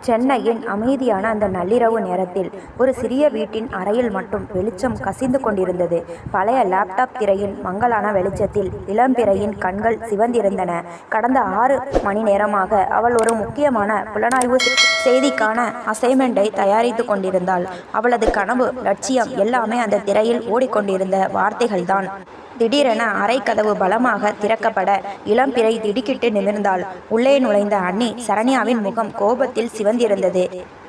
சென்னையின் அமைதியான அந்த நள்ளிரவு நேரத்தில் ஒரு சிறிய வீட்டின் அறையில் மட்டும் வெளிச்சம் கசிந்து கொண்டிருந்தது. பழைய லேப்டாப் திரையின் மங்கலான வெளிச்சத்தில் இளம்பிறையின் கண்கள் சிவந்திருந்தன. கடந்த 6 மணி நேரமாக அவள் ஒரு முக்கியமான புலனாய்வு செய்திக்கான அசைன்மெண்டை தயாரித்து கொண்டிருந்தாள். அவளது கனவு, லட்சியம் எல்லாமே அந்த திரையில் ஓடிக்கொண்டிருந்த வார்த்தைகள்தான். திடீரென அறை கதவு பலமாக திறக்கப்பட இளம்பிறை திடுக்கிட்டு நிமிர்ந்தாள். உள்ளே நுழைந்த அண்ணி சரண்யாவின் முகம் கோபத்தில் சிவந்திருந்தது.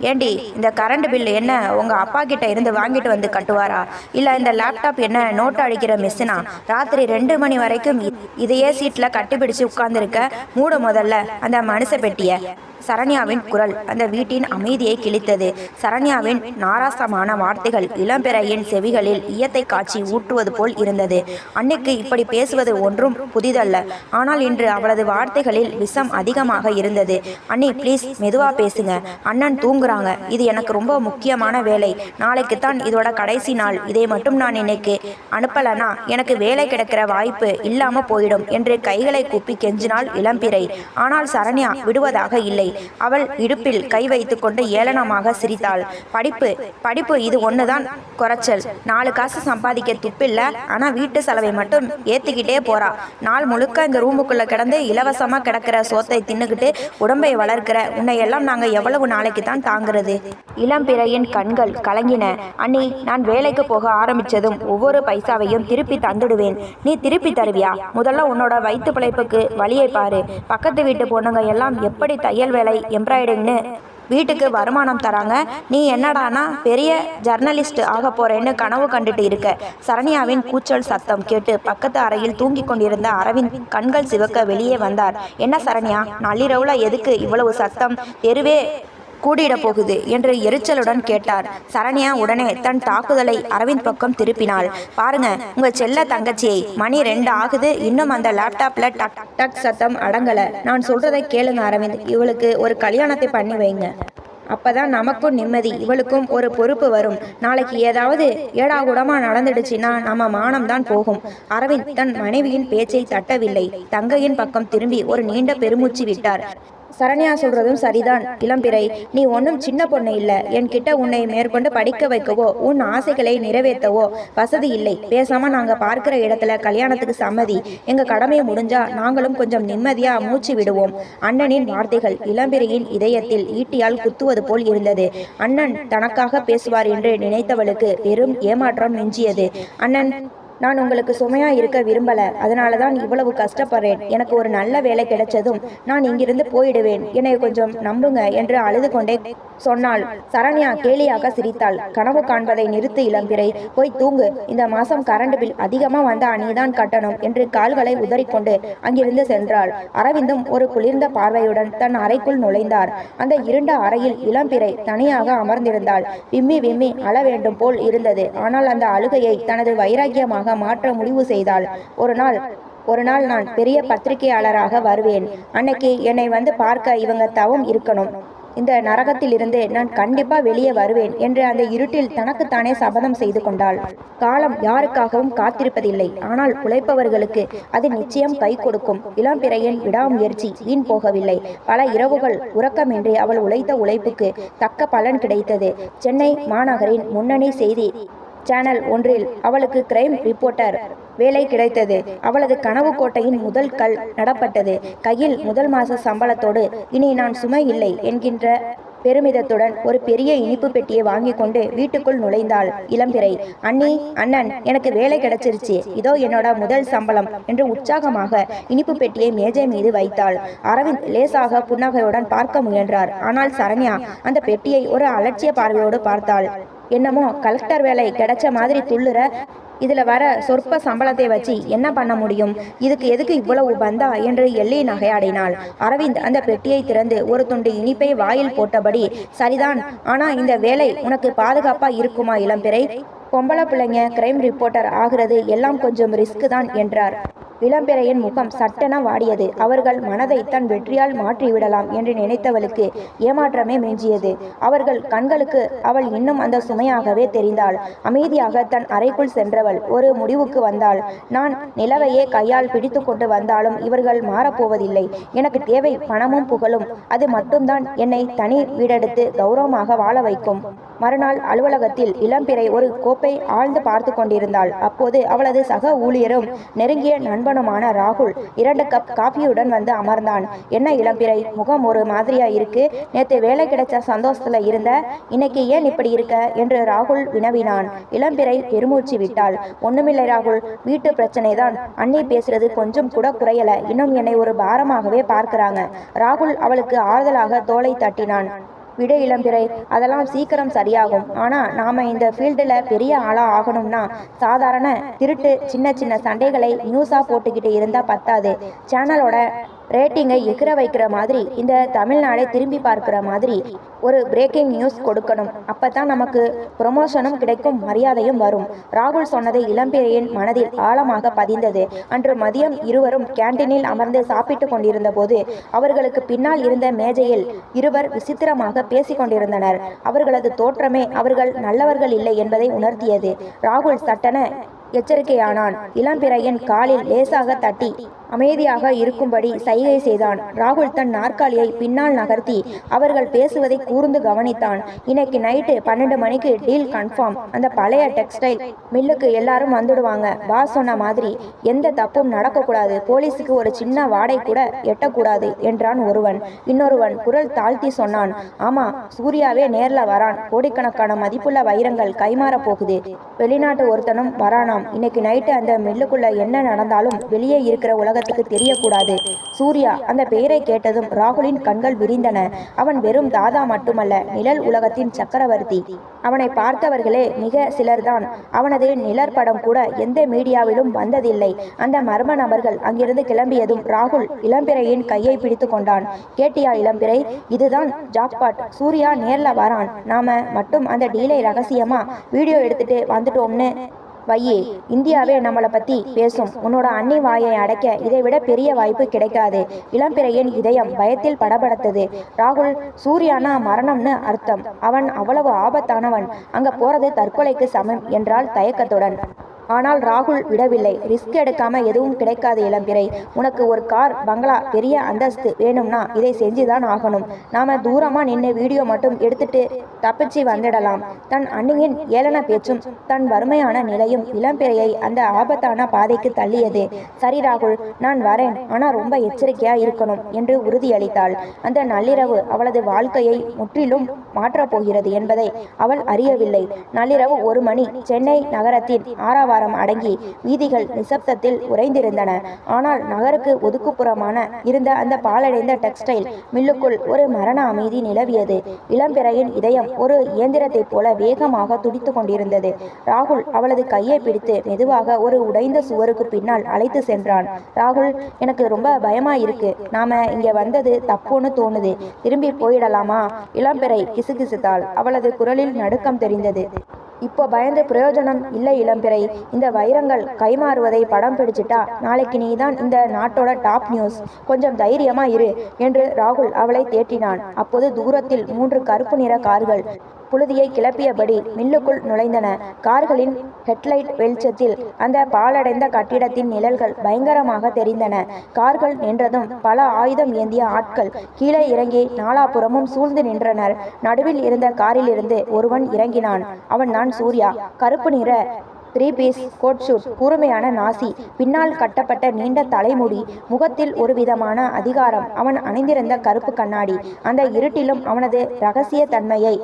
ஏண்டி, இந்த கரண்ட் பில் என்ன உங்க அப்பா கிட்ட இருந்து வாங்கிட்டு வந்து கட்டுவாரா, இல்ல இந்த லேப்டாப் என்ன நோட்டு அடிக்கிற மிஷினா? ராத்திரி 2 மணி வரைக்கும் இதையே சீட்ல கட்டிப்பிடிச்சு உட்கார்ந்துருக்க. மூட முதல்ல அந்த மனுஷ பெட்டிய. சரண்யாவின் குரல் அந்த வீட்டின் அமைதியை கிழித்தது. சரண்யாவின் நாராசமான வார்த்தைகள் இளம்பிறையின் செவிகளில் ஈயத்தை காய்ச்சி ஊற்றுவது போல் இருந்தது. அன்னைக்கு இப்படி பேசுவது ஒன்றும் புதிதல்ல. ஆனால் இன்று அவளது வார்த்தைகளில் விஷம் அதிகமாக இருந்தது. அண்ணி, ப்ளீஸ் மெதுவா பேசுங்க. அண்ணன் தூங்குறாங்க. இது எனக்கு ரொம்ப முக்கியமான வேலை. நாளைக்குத்தான் இதோட கடைசி நாள். இதை மட்டும் நான் இன்னைக்கு அனுப்பலனா எனக்கு வேலை கிடைக்கிற வாய்ப்பு இல்லாம போயிடும் என்று கைகளை கூப்பி கெஞ்சினாள் இளம்பிறை. ஆனால் சரண்யா விடுவதாக இல்லை. அவள் இடுப்பில் கை வைத்து கொண்டு ஏளனமாக சிரித்தாள். படிப்பு இது ஒண்ணுதான் குறைச்சல். 4 காசு சம்பாதிக்க துப்பில்ல, ஆனா வீட்டு செலவை மட்டும் ஏத்திக்கிட்டே போறா. நாள் முழுக்க இந்த ரூமுக்குள்ள கிடந்து இலவசமா கிடக்கிற சோத்தை தின்னுக்கிட்டு உடம்பை வளர்க்கிற உன்னை எல்லாம் நாங்க எவ்வளவு நாளைக்கு தான் தாங்கிறது? இளம்பிறையின் கண்கள் கலங்கின. அண்ணி, நான் வேலைக்கு போக ஆரம்பிச்சதும் ஒவ்வொரு பைசாவையும் திருப்பி தந்துடுவேன். நீ திருப்பி தருவியா? முதல்ல உன்னோட வயிற்று பிழைப்புக்கு வழியை பாரு. பக்கத்து வீட்டு பொண்ணுங்க எல்லாம் எப்படி தையல் வேலை, எம்ப்ராய்டிங்னு வீட்டுக்கு வருமானம் தராங்க. நீ என்னடானா பெரிய ஜர்னலிஸ்ட் ஆக போறேன்னு கனவு கண்டுட்டு இருக்க. சரண்யாவின் கூச்சல் சத்தம் கேட்டு பக்கத்து அறையில் தூங்கி கொண்டிருந்த அரவிந்த் கண்கள் சிவக்க வெளியே வந்தார். என்ன சரண்யா, நள்ளிரவுல எதுக்கு இவ்வளவு சத்தம்? தெருவே கூடிட போகுது என்று எரிச்சலுடன் கேட்டார். சரண்யா உடனே தன் தாக்குதலை அரவிந்த் பக்கம் திருப்பினாள். பாருங்க உங்க செல்ல தங்கச்சியை, மணி 2 ஆகுது, இன்னும் அந்த லேப்டாப்ல டக் டக் சத்தம் அடங்கல. நான் சொல்றதை கேளுங்க அரவிந்த். இவளுக்கு ஒரு கல்யாணத்தை பண்ணி வைங்க. அப்பதான் நமக்கும் நிம்மதி, இவளுக்கும் ஒரு பொறுப்பு வரும். நாளைக்கு ஏதாவது ஏடாகூடமா நடந்துடுச்சுன்னா நம்ம மானம்தான் போகும். அரவிந்த் தன் மனைவியின் பேச்சை தட்டவில்லை. தங்கையின் பக்கம் திரும்பி ஒரு நீண்ட பெருமூச்சு விட்டார். சரண்யா சொல்றதும் சரிதான் இளம்பிறை. நீ ஒன்றும் சின்ன பொண்ணு இல்லை. என்கிட்ட உன்னை மேற்கொண்டு படிக்க வைக்கவோ உன் ஆசைகளை நிறைவேற்றவோ வசதி இல்லை. பேசாம நாங்க பார்க்கிற இடத்துல கல்யாணத்துக்கு சம்மதி. எங்க கடமையை முடிஞ்சா நாங்களும் கொஞ்சம் நிம்மதியா மூச்சு விடுவோம். அண்ணனின் வார்த்தைகள் இளம்பிறையின் இதயத்தில் ஈட்டியால் குத்துவது போல் இருந்தது. அண்ணன் தனக்காக பேசுவார் என்று நினைத்தவளுக்கு பெரும் ஏமாற்றம் மிஞ்சியது. அண்ணன், நான் உங்களுக்கு சுமையா இருக்க விரும்பல. அதனால தான் இவ்வளவு கஷ்டப்படுறேன். எனக்கு ஒரு நல்ல வேலை கிடைச்சதும் நான் இங்கிருந்து போயிடுவேன். என்னை கொஞ்சம் நம்புங்க என்று அழுது கொண்டே சொன்னாள். சரண்யா கேலியாக சிரித்தாள். கனவு காண்பதை நிறுத்து இளம்பிறை, போய் தூங்கு. இந்த மாசம் கரண்ட் பில் அதிகமா வந்தா நீதான் கட்டணும் என்று கால்களை உதறிக்கொண்டு அங்கிருந்து சென்றாள். அரவிந்தும் ஒரு குளிர்ந்த பார்வையுடன் தன் அறைக்குள் நுழைந்தார். அந்த இருண்ட அறையில் இளம்பிறை தனியாக அமர்ந்திருந்தாள். விம்மி விம்மி அழ வேண்டும் போல் இருந்தது. ஆனால் அந்த அழுகையை தனது வைராக்கியமாக மாற்ற முடிவு செய்தாள். ஒரு நாள் நான் பெரிய பத்திரிகையாளராக வருவேன். அன்னைக்கு என்னை வந்து பார்க்க இவங்க தவம் இருக்கணும். இந்த நரகத்திலிருந்து நான் கண்டிப்பா வெளியே வருவேன் என்று அந்த இருட்டில் தனக்குத்தானே சபதம் செய்து கொண்டாள். காலம் யாருக்காகவும் காத்திருப்பதில்லை. ஆனால் உழைப்பவர்களுக்கு அது நிச்சயம் கை கொடுக்கும். இளம்பிறையின் விடாமுயற்சி வீண் போகவில்லை. பல இரவுகள் உறக்கமின்றி அவள் உழைத்த உழைப்புக்கு தக்க பலன் கிடைத்தது. சென்னை மாநகரின் முன்னணி செய்தி சேனல் ஒன்றில் அவளுக்கு கிரைம் ரிப்போர்ட்டர் வேலை கிடைத்தது. அவளது கனவு கோட்டையின் முதல் கல் நடப்பட்டது. கையில் முதல் மாச சம்பளத்தோடு இனி நான் சுமை இல்லை என்கின்ற பெருமிதத்துடன் ஒரு பெரிய இனிப்பு பெட்டியை வாங்கி கொண்டு வீட்டுக்குள் நுழைந்தாள் இளம்பிறை. அண்ணி, அண்ணன், எனக்கு வேலை கிடைச்சிருச்சு. இதோ என்னோட முதல் சம்பளம் என்று உற்சாகமாக இனிப்பு பெட்டியை மேஜை மீது வைத்தாள். அரவிந்த் லேசாக புன்னகையுடன் பார்க்க முயன்றார். ஆனால் சரண்யா அந்த பெட்டியை ஒரு அலட்சிய பார்வையோடு பார்த்தாள். என்னமோ கலெக்டர் வேலை கிடைச்ச மாதிரி துள்ளுற. இதுல வர சொற்ப சம்பளத்தை வச்சு என்ன பண்ண முடியும்? இதுக்கு எதுக்கு இவ்வளவு பந்தா என்று எள்ளி நகையாடினாள். அரவிந்த் அந்த பெட்டியை திறந்து ஒரு துண்டு இனிப்பை வாயில் போட்டபடி, சரிதான், ஆனா இந்த வேலை உனக்கு பாதுகாப்பா இருக்குமா இளம்பிறை? பொம்பளை பிள்ளைங்க கிரைம் ரிப்போர்ட்டர் ஆகிறது எல்லாம் கொஞ்சம் ரிஸ்க் தான் என்றார். இளம்பிறையின் முகம் சட்டென வாடியது. அவர்கள் மனதை தன் வெற்றியால் மாற்றிவிடலாம் என்று நினைத்தவளுக்கு ஏமாற்றமே மிஞ்சியது. அவர்கள் கண்களுக்கு அவள் இன்னும் அந்த சுமையாகவே தெரிந்தாள். அமைதியாக தன் அறைக்குள் சென்றவள் ஒரு முடிவுக்கு வந்தாள். நான் நிலவையே கையால் பிடித்து கொண்டு வந்தாலும் இவர்கள் மாறப்போவதில்லை. எனக்கு தேவை பணமும் புகழும். அது மட்டும்தான் என்னை தனி வீடெடுத்து கௌரவமாக வாழ வைக்கும். மறுநாள் அலுவலகத்தில் இளம்பிறை ஒரு கோப்பை ஆழ்ந்து பார்த்து கொண்டிருந்தாள். அப்போது அவளது சக ஊழியரும் நெருங்கிய நண்பனுமான ராகுல் 2 கப் காஃபியுடன் வந்து அமர்ந்தான். என்ன இளம்பிறை, முகம் ஒரு மாதிரியா இருக்கு? நேற்று வேலை கிடைச்ச சந்தோஷத்துல இருந்த, இன்னைக்கு ஏன் இப்படி இருக்க என்று ராகுல் வினவினான். இளம்பிறை பெருமூச்சு விட்டாள். ஒண்ணுமில்லை ராகுல், வீட்டு பிரச்சனை தான். அண்ணி பேசுறது கொஞ்சம் கூட குறையல. இன்னும் என்னை ஒரு பாரமாகவே பார்க்கிறாங்க. ராகுல் அவளுக்கு ஆறுதலாக தோளை தட்டினான். விடு இளம்பிறை, அதெல்லாம் சீக்கிரம் சரியாகும். ஆனால் நாம் இந்த ஃபீல்டில் பெரிய ஆளாக ஆகணும்னா சாதாரண திருட்டு சின்ன சின்ன சண்டைகளை நியூஸாக போட்டுக்கிட்டு இருந்தால் பத்தாது. சேனலோட ரேட்டிங்கை எகிற வைக்கிற மாதிரி, இந்த தமிழ்நாடை திரும்பி பார்க்குற மாதிரி ஒரு பிரேக்கிங் நியூஸ் கொடுக்கணும். அப்போ தான் நமக்கு ப்ரொமோஷனும் கிடைக்கும், மரியாதையும் வரும். ராகுல் சொன்னதை இளம்பிறையின் மனதில் ஆழமாக பதிந்தது. அன்று மதியம் இருவரும் கேண்டீனில் அமர்ந்து சாப்பிட்டு கொண்டிருந்த போது அவர்களுக்கு பின்னால் இருந்த மேஜையில் இருவர் விசித்திரமாக பேசிக்கொண்டிருந்தனர். அவர்களது தோற்றமே அவர்கள் நல்லவர்கள் இல்லை என்பதை உணர்த்தியது. ராகுல் சட்டென எச்சரிக்கையானான். இளம்பிறையின் காலில் லேசாக தட்டி அமைதியாக இருக்கும்படி சைகை செய்தான். ராகுல் தன் நாற்காலியை பின்னால் நகர்த்தி அவர்கள் பேசுவதை கூர்ந்து கவனித்தான். இன்னைக்கு நைட்டு 12 மணிக்கு டீல் கன்ஃபார்ம். அந்த பழைய டெக்ஸ்டைல் மில்லுக்கு எல்லாரும் வந்துடுவாங்க. பாஸ் சொன்ன மாதிரி எந்த தப்பும் நடக்கக்கூடாது. போலீஸுக்கு ஒரு சின்ன வாடை கூட எட்டக்கூடாது என்றான் ஒருவன். இன்னொருவன் குரல் தாழ்த்தி சொன்னான், ஆமா, சூர்யாவே நேர்ல வரான். கோடிக்கணக்கான மதிப்புள்ள வைரங்கள் கைமாற போகுது. வெளிநாட்டு ஒருத்தனும் வரானாம். இன்னைக்கு நைட்டு அந்த மில்லுக்குள்ள என்ன நடந்தாலும் வெளியே இருக்கிற உலகத்துக்கு தெரியக்கூடாது. சூர்யா, அந்த பெயரை கேட்டதும் ராகுலின் கண்கள் விரிந்தன. அவன் வெறும் தாதா மட்டுமல்ல, நிழல் உலகத்தின் சக்கரவர்த்தி. அவனை பார்த்தவர்களே மிக சிலர்தான். அவனது நிழற்படம் கூட எந்த மீடியாவிலும் வந்ததில்லை. அந்த மர்ம நபர்கள் அங்கிருந்து கிளம்பியதும் ராகுல் இளம்பிறையின் கையை பிடித்து கொண்டான். கேட்டியா இளம்பிறை, இதுதான் ஜாக்பாட். சூர்யா நேர்ல வரான். நாம மட்டும் அந்த டீலை ரகசியமா வீடியோ எடுத்துட்டு வந்துட்டோம்னு வையே, இந்தியாவே நம்மளை பத்தி பேசும். உன்னோட அண்ணி வாயை அடைக்க இதைவிட பெரிய வாய்ப்பு கிடைக்காது. இளம்பிறையின் இதயம் பயத்தில் படபடத்தது. ராகுல், சூர்யானா மரணம்னு அர்த்தம். அவன் அவ்வளவு ஆபத்தானவன். அங்க போறது தற்கொலைக்கு சமம் என்றால் தயக்கத்துடன். ஆனால் ராகுல் விடவில்லை. ரிஸ்க் எடுக்காம எதுவும் கிடைக்காது இளம்பிறை. உனக்கு ஒரு கார், பங்களா, பெரிய அந்தஸ்து வேணும்னா இதை செஞ்சுதான் ஆகணும். நாம தூரமா நின்று வீடியோ மட்டும் எடுத்துட்டு தப்பிச்சு வந்துடலாம். தன் அண்ணியின் ஏளன பேச்சும் தன் வறுமையான நிலையும் இளம்பிறையை அந்த ஆபத்தான பாதைக்கு தள்ளியது. சரி ராகுல், நான் வரேன். ஆனா ரொம்ப எச்சரிக்கையா இருக்கணும் என்று உறுதியளித்தாள். அந்த நள்ளிரவு அவளது வாழ்க்கையை முற்றிலும் மாற்றப் போகிறது என்பதை அவள் அறியவில்லை. நள்ளிரவு 1 மணி. சென்னை நகரத்தின் ஆறாவது அடங்கி வீதிகள் நிசப்தத்தில் உறைந்திருந்தன. ஆனால் நகருக்கு ஒதுக்குப்புறமான இருந்த அந்த பாலடைந்த டெக்ஸ்டைல் மில்லுக்குள் ஒரு மரண அமைதி நிலவியது. இளம்பிறையின் இதயம் ஒரு இயந்திரத்தைப் போல வேகமாக துடித்து கொண்டிருந்தது. ராகுல் அவளது கையை பிடித்து மெதுவாக ஒரு உடைந்த சுவருக்கு பின்னால் அழைத்து சென்றான். ராகுல், எனக்கு ரொம்ப பயமா இருக்கு. நாம இங்க வந்தது தப்புன்னு தோணுது. திரும்பி போயிடலாமா? இளம்பிறை கிசுகிசுத்தாள். அவளது குரலில் நடுக்கம் தெரிந்தது. இப்போ பயந்து பிரயோஜனம் இல்லை இளம்பிறை. இந்த வைரங்கள் கைமாறுவதை படம் பிடிச்சிட்டா நாளைக்கு நீதான் இந்த நாட்டோட டாப் நியூஸ். கொஞ்சம் தைரியமா இரு என்று ராகுல் அவளை தேற்றினான். அப்போது தூரத்தில் 3 கருப்பு நிற கார்கள் புழுதியை கிளப்பியபடி மில்லுக்குள் நுழைந்தன. கார்களின் ஹெட்லைட் வெளிச்சத்தில் அந்த பாலடைந்த கட்டிடத்தின் நிழல்கள் பயங்கரமாக தெரிந்தன. கார்கள் நின்றதும் பல ஆயுதம் ஏந்திய ஆட்கள் கீழே இறங்கி நாலாபுறமும் சூழ்ந்து நின்றனர். நடுவில் இருந்த காரிலிருந்து ஒருவன் இறங்கினான். அவன் தான் சூர்யா. கருப்பு நிற 3 பீஸ் கோட் ஷூட், கூர்மையான நாசி, பின்னால் கட்டப்பட்ட நீண்ட தலைமுடி, முகத்தில் ஒரு விதமான அதிகாரம். அவன் அணிந்திருந்த கருப்பு கண்ணாடி அந்த இருட்டிலும் அவனது இரகசிய தன்மையை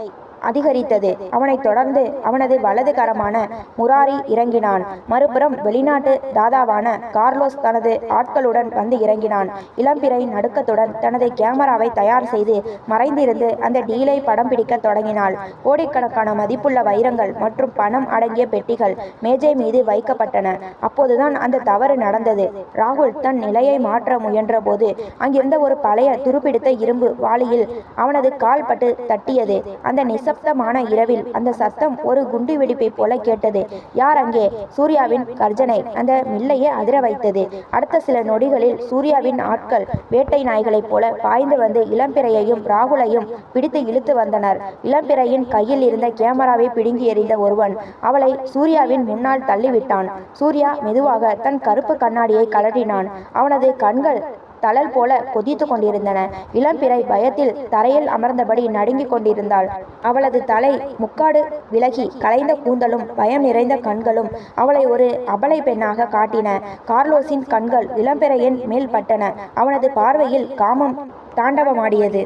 அதிகரித்தது. அவனை தொடர்ந்து அவனது வலது கரமான முராரி இறங்கினான். மறுபுறம் வெளிநாட்டு தாதாவான கார்லோஸ் தனது ஆட்களுடன் வந்து இறங்கினான். இளம்பிறை நடுக்கத்துடன் தனது கேமராவை தயார் செய்து மறைந்திருந்து அந்த டீலை படம் பிடிக்க தொடங்கினாள். கோடிக்கணக்கான மதிப்புள்ள வைரங்கள் மற்றும் பணம் அடங்கிய பெட்டிகள் மேஜை மீது வைக்கப்பட்டன. அப்போதுதான் அந்த தவறு நடந்தது. ராகுல் தன் நிலையை மாற்ற முயன்ற போது அங்கிருந்த ஒரு பழைய துருப்பிடித்த இரும்பு வாளியில் அவனது கால் பட்டு தட்டியது. அந்த நிசப்தமான இரவில் அந்த சத்தம் ஒரு குண்டு வெடிப்பை போல கேட்டது. யார் அங்கே? சூர்யாவின் கர்ஜனை அந்த மில்லையே அதிர வைத்தது. அடுத்த சில நொடிகளில் சூர்யாவின் ஆட்கள் வேட்டை நாய்களைப் போல பாய்ந்து வந்து இளம்பிறையையும் ராகுலையும் பிடித்து இழுத்து வந்தனர். இளம்பிறையின் கையில் இருந்த கேமராவை பிடுங்கி எறிந்த ஒருவன் அவளை சூர்யாவின் முன்னால் தள்ளிவிட்டான். சூர்யா மெதுவாக தன் கருப்பு கண்ணாடியை கழற்றினான். அவனது கண்கள் தழல் போல கொதித்து கொண்டிருந்தன. இளம்பிறை பயத்தில் தரையில் அமர்ந்தபடி நடுங்கிக் கொண்டிருந்தாள். அவளது தலை முக்காடு விலகி கலைந்த கூந்தலும் பயம் நிறைந்த கண்களும் அவளை ஒரு அபலை பெண்ணாக காட்டின. கார்லோஸின் கண்கள் இளம்பிறையின் மேல் பட்டன. அவனது பார்வையில் காமம் தாண்டவமாடியது.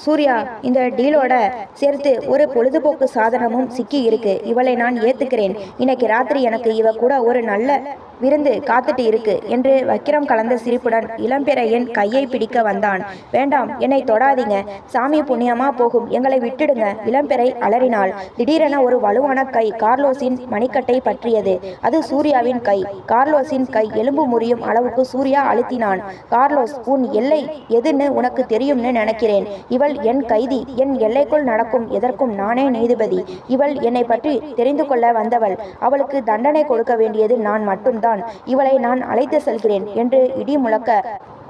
சூர்யா, இந்த டீலோட சேர்த்து ஒரு பொழுதுபோக்கு சாதனமும் சிக்கி இருக்கு. இவளை நான் ஏத்துக்கிறேன். இன்னைக்கு ராத்திரி எனக்கு இவ கூட ஒரு நல்ல விருந்து காத்துட்டு இருக்கு என்று வக்கிரம் கலந்த சிரிப்புடன் இளம்பிறையின் கையை பிடிக்க வந்தான். வேண்டாம், என்னை தொடாதீங்க, சாமி புண்ணியமா போகும், எங்களை விட்டுடுங்க. இளம்பிறை அலறினாள். திடீரென ஒரு வலுவான கை கார்லோஸின் மணிக்கட்டை பற்றியது. அது சூர்யாவின் கை. கார்லோஸின் கை எலும்பு முறியும் அளவுக்கு சூர்யா அழுத்தினான். கார்லோஸ், உன் எல்லை எதுன்னு உனக்கு தெரியும்னு நினைக்கிறேன். இவள் என் கைதி. என் எல்லைக்குள் நடக்கும் எதற்கும் நானே நீதிபதி. இவள் என்னை பற்றி தெரிந்து கொள்ள வந்தவள். அவளுக்கு தண்டனை கொடுக்க வேண்டியது நான் மட்டும்தான். இவளை நான் அழைத்து செல்கிறேன் என்று இடி முழக்க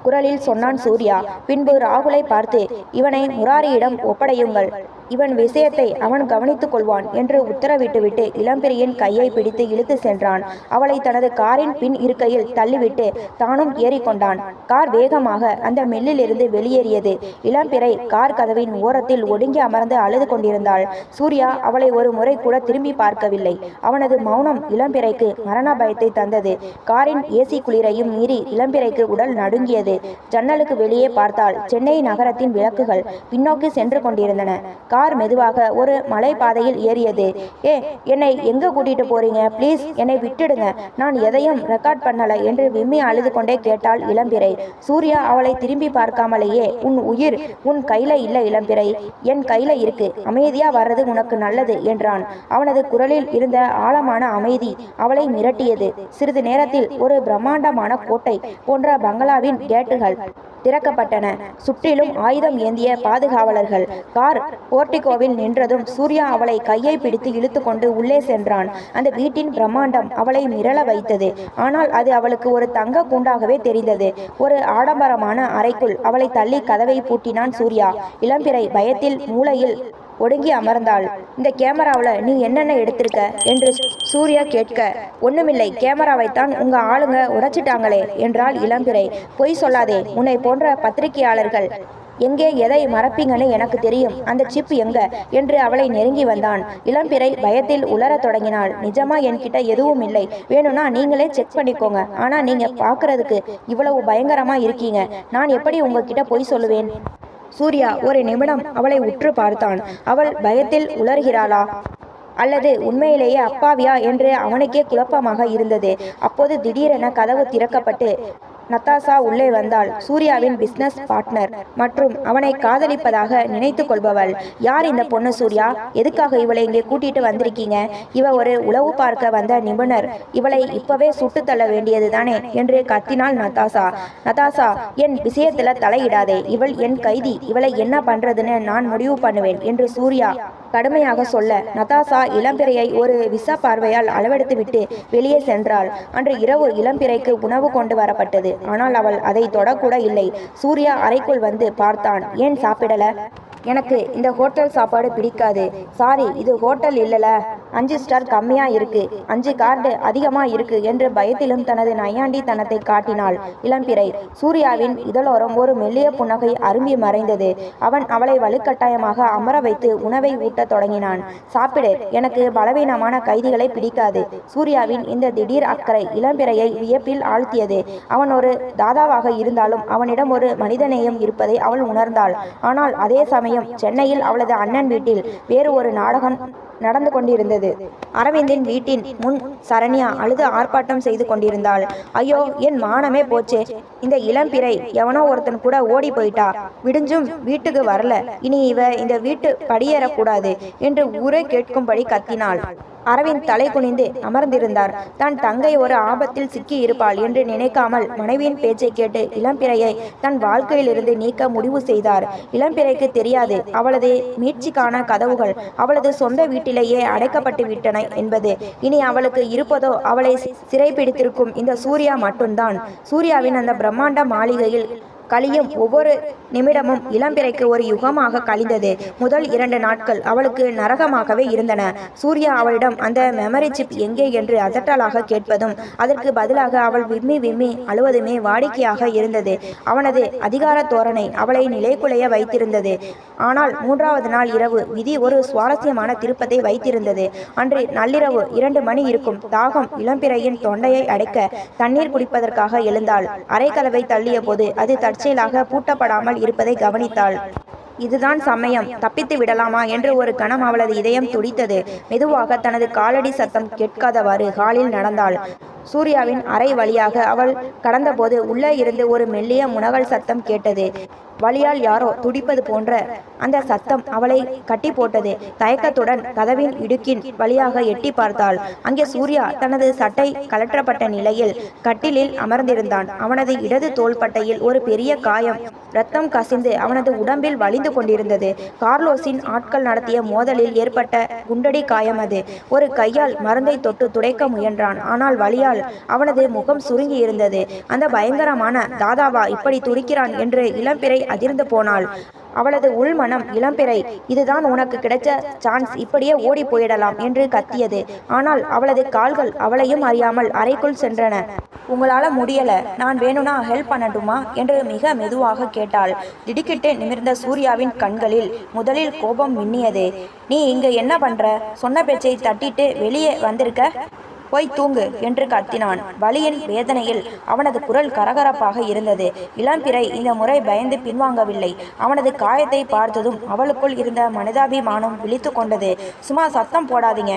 குரலில் சொன்னான் சூர்யா. பின்பு ராகுலை பார்த்து, இவனை முராரியிடம் ஒப்படையுங்கள், இவன் விஷயத்தை அவன் கவனித்துக் கொள்வான் என்று உத்தரவிட்டுவிட்டு இளம்பிறையின் கையை பிடித்து இழுத்து சென்றான். அவளை தனது காரின் பின் இருக்கையில் தள்ளிவிட்டு தானும் ஏறிக்கொண்டான். கார் வேகமாக அந்த மில்லிலிருந்து வெளியேறியது. இளம்பிறை கார் கதவின் ஓரத்தில் ஒடுங்கி அமர்ந்து அழுது கொண்டிருந்தாள். சூர்யா அவளை ஒரு முறை கூட திரும்பி பார்க்கவில்லை. அவனது மௌனம் இளம்பிறைக்கு மரண பயத்தை தந்தது. காரின் ஏசி குளிரையும் மீறி இளம்பிறைக்கு உடல் நடுங்கியது. ஜன்னலுக்கு வெளியே பார்த்தால் சென்னை நகரத்தின் விளக்குகள் பின்னோக்கி சென்று கொண்டிருந்தன. கார் மெதுவாக ஒரு மலை பாதையில் ஏறியது. என்னை எங்க கூட்டிட்டு போறீங்க? ப்ளீஸ் என்னை விட்டுடுங்க, நான் எதையும் ரெக்கார்ட் பண்ணல என்று விம்மி அழுது கொண்டே கேட்டாள் இளம்பிறை. சூர்யா அவளை திரும்பி பார்க்காமலேயே, உன் உயிர் உன் கையில இல்ல இளம்பிறை, என் கையில இருக்கு, அமைதியா வர்றது உனக்கு நல்லது என்றான். அவனது குரலில் இருந்த ஆழமான அமைதி அவளை மிரட்டியது. சிறிது நேரத்தில் ஒரு பிரம்மாண்டமான கோட்டை போன்ற பங்களாவின் கேட்டுகள் திறக்கப்பட்டன. சுற்றிலும் ஆயுதம் ஏந்திய பாதுகாவலர்கள். கார் போர்டிகோவில் நின்றதும் சூர்யா அவளை கையை பிடித்து இழுத்து கொண்டு உள்ளே சென்றான். அந்த வீட்டின் பிரம்மாண்டம் அவளை மிரள வைத்தது. ஆனால் அது அவளுக்கு ஒரு தங்க கூண்டாகவே தெரிந்தது. ஒரு ஆடம்பரமான அறைக்குள் அவளை தள்ளி கதவை பூட்டினான் சூர்யா. இளம்பிறை பயத்தில் மூலையில் ஒடுங்கி அமர்ந்தாள். இந்த கேமராவில் நீ என்னென்ன எடுத்திருக்க என்று சூர்யா கேட்க, ஒண்ணுமில்லை, கேமராவைத்தான் உங்க ஆளுங்க உடைச்சிட்டாங்களே என்றாள் இளம்பிறை. பொய் சொல்லாதே, உன்னை போன்ற பத்திரிகையாளர்கள் எங்கே எதை மறப்பீங்கன்னு எனக்கு தெரியும். அந்த சிப் எங்க என்று அவளை நெருங்கி வந்தான். இளம்பிறை பயத்தில் உளரத் தொடங்கினாள். நிஜமா என்கிட்ட எதுவும் இல்லை, வேணும்னா நீங்களே செக் பண்ணிக்கோங்க. ஆனா நீங்க பார்க்கறதுக்கு இவ்வளவு பயங்கரமா இருக்கீங்க, நான் எப்படி உங்ககிட்ட பொய் சொல்லுவேன்? சூர்யா ஒரு நிமிடம் அவளை உற்று பார்த்தான். அவள் பயத்தில் உளறுகிறாளா அல்லது உண்மையிலேயே அப்பாவியா என்று அவனுக்கே குழப்பமாக இருந்தது. அப்போது திடீரென கதவு திறக்கப்பட்டு நத்தாசா உள்ளே வந்தாள். சூர்யாவின் பிசினஸ் பார்ட்னர் மற்றும் அவனை காதலிப்பதாக நினைத்து கொள்பவள். யார் இந்த பொண்ணு சூர்யா? எதுக்காக இவளை இங்கே கூட்டிட்டு வந்திருக்கீங்க? இவ ஒரு உளவு பார்க்க வந்த நிபுணர். இவளை இப்பவே சுட்டு தள்ள வேண்டியது தானே என்று கத்தினாள் நத்தாசா. நத்தாசா, என் விஷயத்துல தலையிடாதே, இவள் என் கைதி, இவளை என்ன பண்றதுன்னு நான் முடிவு பண்ணுவேன் என்று சூர்யா கடுமையாக சொல்ல, நத்தாசா இளம்பிறையை ஒரு விச பார்வையால் அளவெடுத்து விட்டு வெளியே சென்றாள். அன்று இரவு இளம்பிறைக்கு உணவு கொண்டு வரப்பட்டது. ஆனால் அவள் அதை தொடக்கூட இல்லை. சூர்யா அறைக்குள் வந்து பார்த்தான். ஏன் சாப்பிடல? எனக்கு இந்த ஹோட்டல் சாப்பாடு பிடிக்காது. சாரி, இது ஹோட்டல் இல்லல, 5 ஸ்டார் கம்மியா இருக்கு, 5 கார்டு அதிகமா இருக்கு என்று பயத்திலும் தனது நையாண்டித்தனத்தை காட்டினாள் இளம்பிறை. சூர்யாவின் இதழோரம் ஒரு மெல்லிய புன்னகை அரும்பி மறைந்தது. அவன் அவளை வலுக்கட்டாயமாக அமர வைத்து உணவை ஊட்டத் தொடங்கினான். சாப்பிடு, எனக்கு பலவீனமான கைதிகளை பிடிக்காது. சூர்யாவின் இந்த திடீர் அக்கறை இளம்பிறையை வியப்பில் ஆழ்த்தியது. அவன் ஒரு தாதாவாக இருந்தாலும் அவனிடம் ஒரு மனிதநேயம் இருப்பதை அவள் உணர்ந்தாள். ஆனால் அதே சமயம் சென்னையில் அவளது அண்ணன் வீட்டில் வேறு ஒரு நாடகம் நடந்து கொண்டிருந்தது. அரவிந்தின் வீட்டின் முன் சரண்யா அழுது ஆர்ப்பாட்டம் செய்து கொண்டிருந்தாள். ஐயோ, என் மானமே போச்சே, இந்த இளம்பிறை எவனோ ஒருத்தன் கூட ஓடி போயிட்டா, விடிஞ்சும் வீட்டுக்கு வரல, இனி இவ இந்த வீட்டு படியேறக்கூடாது என்று ஊரே கேட்கும்படி கத்தினாள். அரவிந்த் தலை குனிந்து அமர்ந்திருந்தார். தன் தங்கை ஒரு ஆபத்தில் சிக்கி இருப்பாள் என்று நினைக்காமல் மனைவியின் பேச்சை கேட்டு இளம்பிறையை தன் வாழ்க்கையிலிருந்து நீக்க முடிவு செய்தார். இளம்பிறைக்கு தெரியாது அவளது மீட்சிக்கான கதவுகள் அவளது சொந்த வீட்டிலேயே அடைக்கப்பட்டு விட்டன என்பது. இனி அவளுக்கு இருப்பதோ அவளை சிறைப்பிடித்திருக்கும் இந்த சூர்யா மட்டும்தான். சூர்யாவின் அந்த பிரம்மாண்ட மாளிகையில் கழியும் ஒவ்வொரு நிமிடமும் இளம்பிறைக்கு ஒரு யுகமாக கழிந்தது. முதல் 2 நாட்கள் அவளுக்கு நரகமாகவே இருந்தன. சூர்யா அவளிடம் அந்த மெமரி சிப் எங்கே என்று அதட்டலாக கேட்பதும் அதற்கு பதிலாக அவள் விம்மி விம்மி அழுவதுமே வாடிக்கையாக இருந்தது. அவனது அதிகார தோரணை அவளை நிலைகுலைய வைத்திருந்தது. ஆனால் 3வது நாள் இரவு விதி ஒரு சுவாரஸ்யமான திருப்பத்தை வைத்திருந்தது. அன்று நள்ளிரவு 2 மணி இருக்கும். தாகம் இளம்பிறையின் தொண்டையை அடைக்க தண்ணீர் குடிப்பதற்காக எழுந்தாள். அரைக்கதவை தள்ளிய போது அது தற்செயலாக பூட்டப்படாமல் இருப்பதை கவனித்தாள். இதுதான் சமயம், தப்பித்து விடலாமா என்று ஒரு கணம் அவளது இதயம் துடித்தது. மெதுவாக தனது காலடி சத்தம் கேட்காதவாறு ஹாலில் நடந்தாள். சூர்யாவின் அறை வழியாக அவள் கடந்தபோது உள்ளே இருந்து ஒரு மெல்லிய முனகல் சத்தம் கேட்டது. வலியால் யாரோ துடிப்பது போன்ற அந்த சத்தம் அவளை கட்டி போட்டது. தயக்கத்துடன் கதவின் இடுக்கின் வழியாக எட்டி பார்த்தாள். அங்கே சூர்யா தனது சட்டை கலற்றப்பட்ட நிலையில் கட்டிலில் அமர்ந்திருந்தான். அவனது இடது தோள்பட்டையில் ஒரு பெரிய காயம், இரத்தம் கசிந்து அவனது உடம்பில் வலிந்து கொண்டிருந்தது. கார்லோஸின் ஆட்கள் நடத்திய மோதலில் ஏற்பட்ட குண்டடி காயம் அது. ஒரு கையால் மருந்தை தொட்டு துடைக்க முயன்றான். ஆனால் வலியால் அவனது முகம் சுருங்கி இருந்தது. அந்த பயங்கரமான தாதாவா இப்படி துடிக்கிறான் என்று இளம்பிறை அதிர்ந்து போனாள். அவளது உள்மனம் இளம்பிறை, இதுதான் உனக்கு கிடைச்ச சான்ஸ், இப்படியே ஓடி போயிடலாம் என்று கத்தியது. ஆனால் அவளது கால்கள் அவளையும் அறியாமல் அறைக்குள் சென்றன. உங்களால முடியல, நான் வேணும்னா ஹெல்ப் பண்ணட்டுமா என்று மிக மெதுவாக கேட்டாள். திடுக்கிட்டு நிமிர்ந்த சூர்யாவின் கண்களில் முதலில் கோபம் மின்னியது. நீ இங்க என்ன பண்ற? சொன்ன பேச்சை தட்டிட்டு வெளியே வந்திருக்க, போய் தூங்கு என்று கத்தினான். வலியின் வேதனையில் அவனது குரல் கரகரப்பாக இருந்தது. இளம்பிறை இந்த முறை பயந்து பின்வாங்கவில்லை. அவனது காயத்தை பார்த்ததும் அவளுக்குள் இருந்த மனிதாபிமானம் விழித்து கொண்டது. சும்மா சத்தம் போடாதீங்க,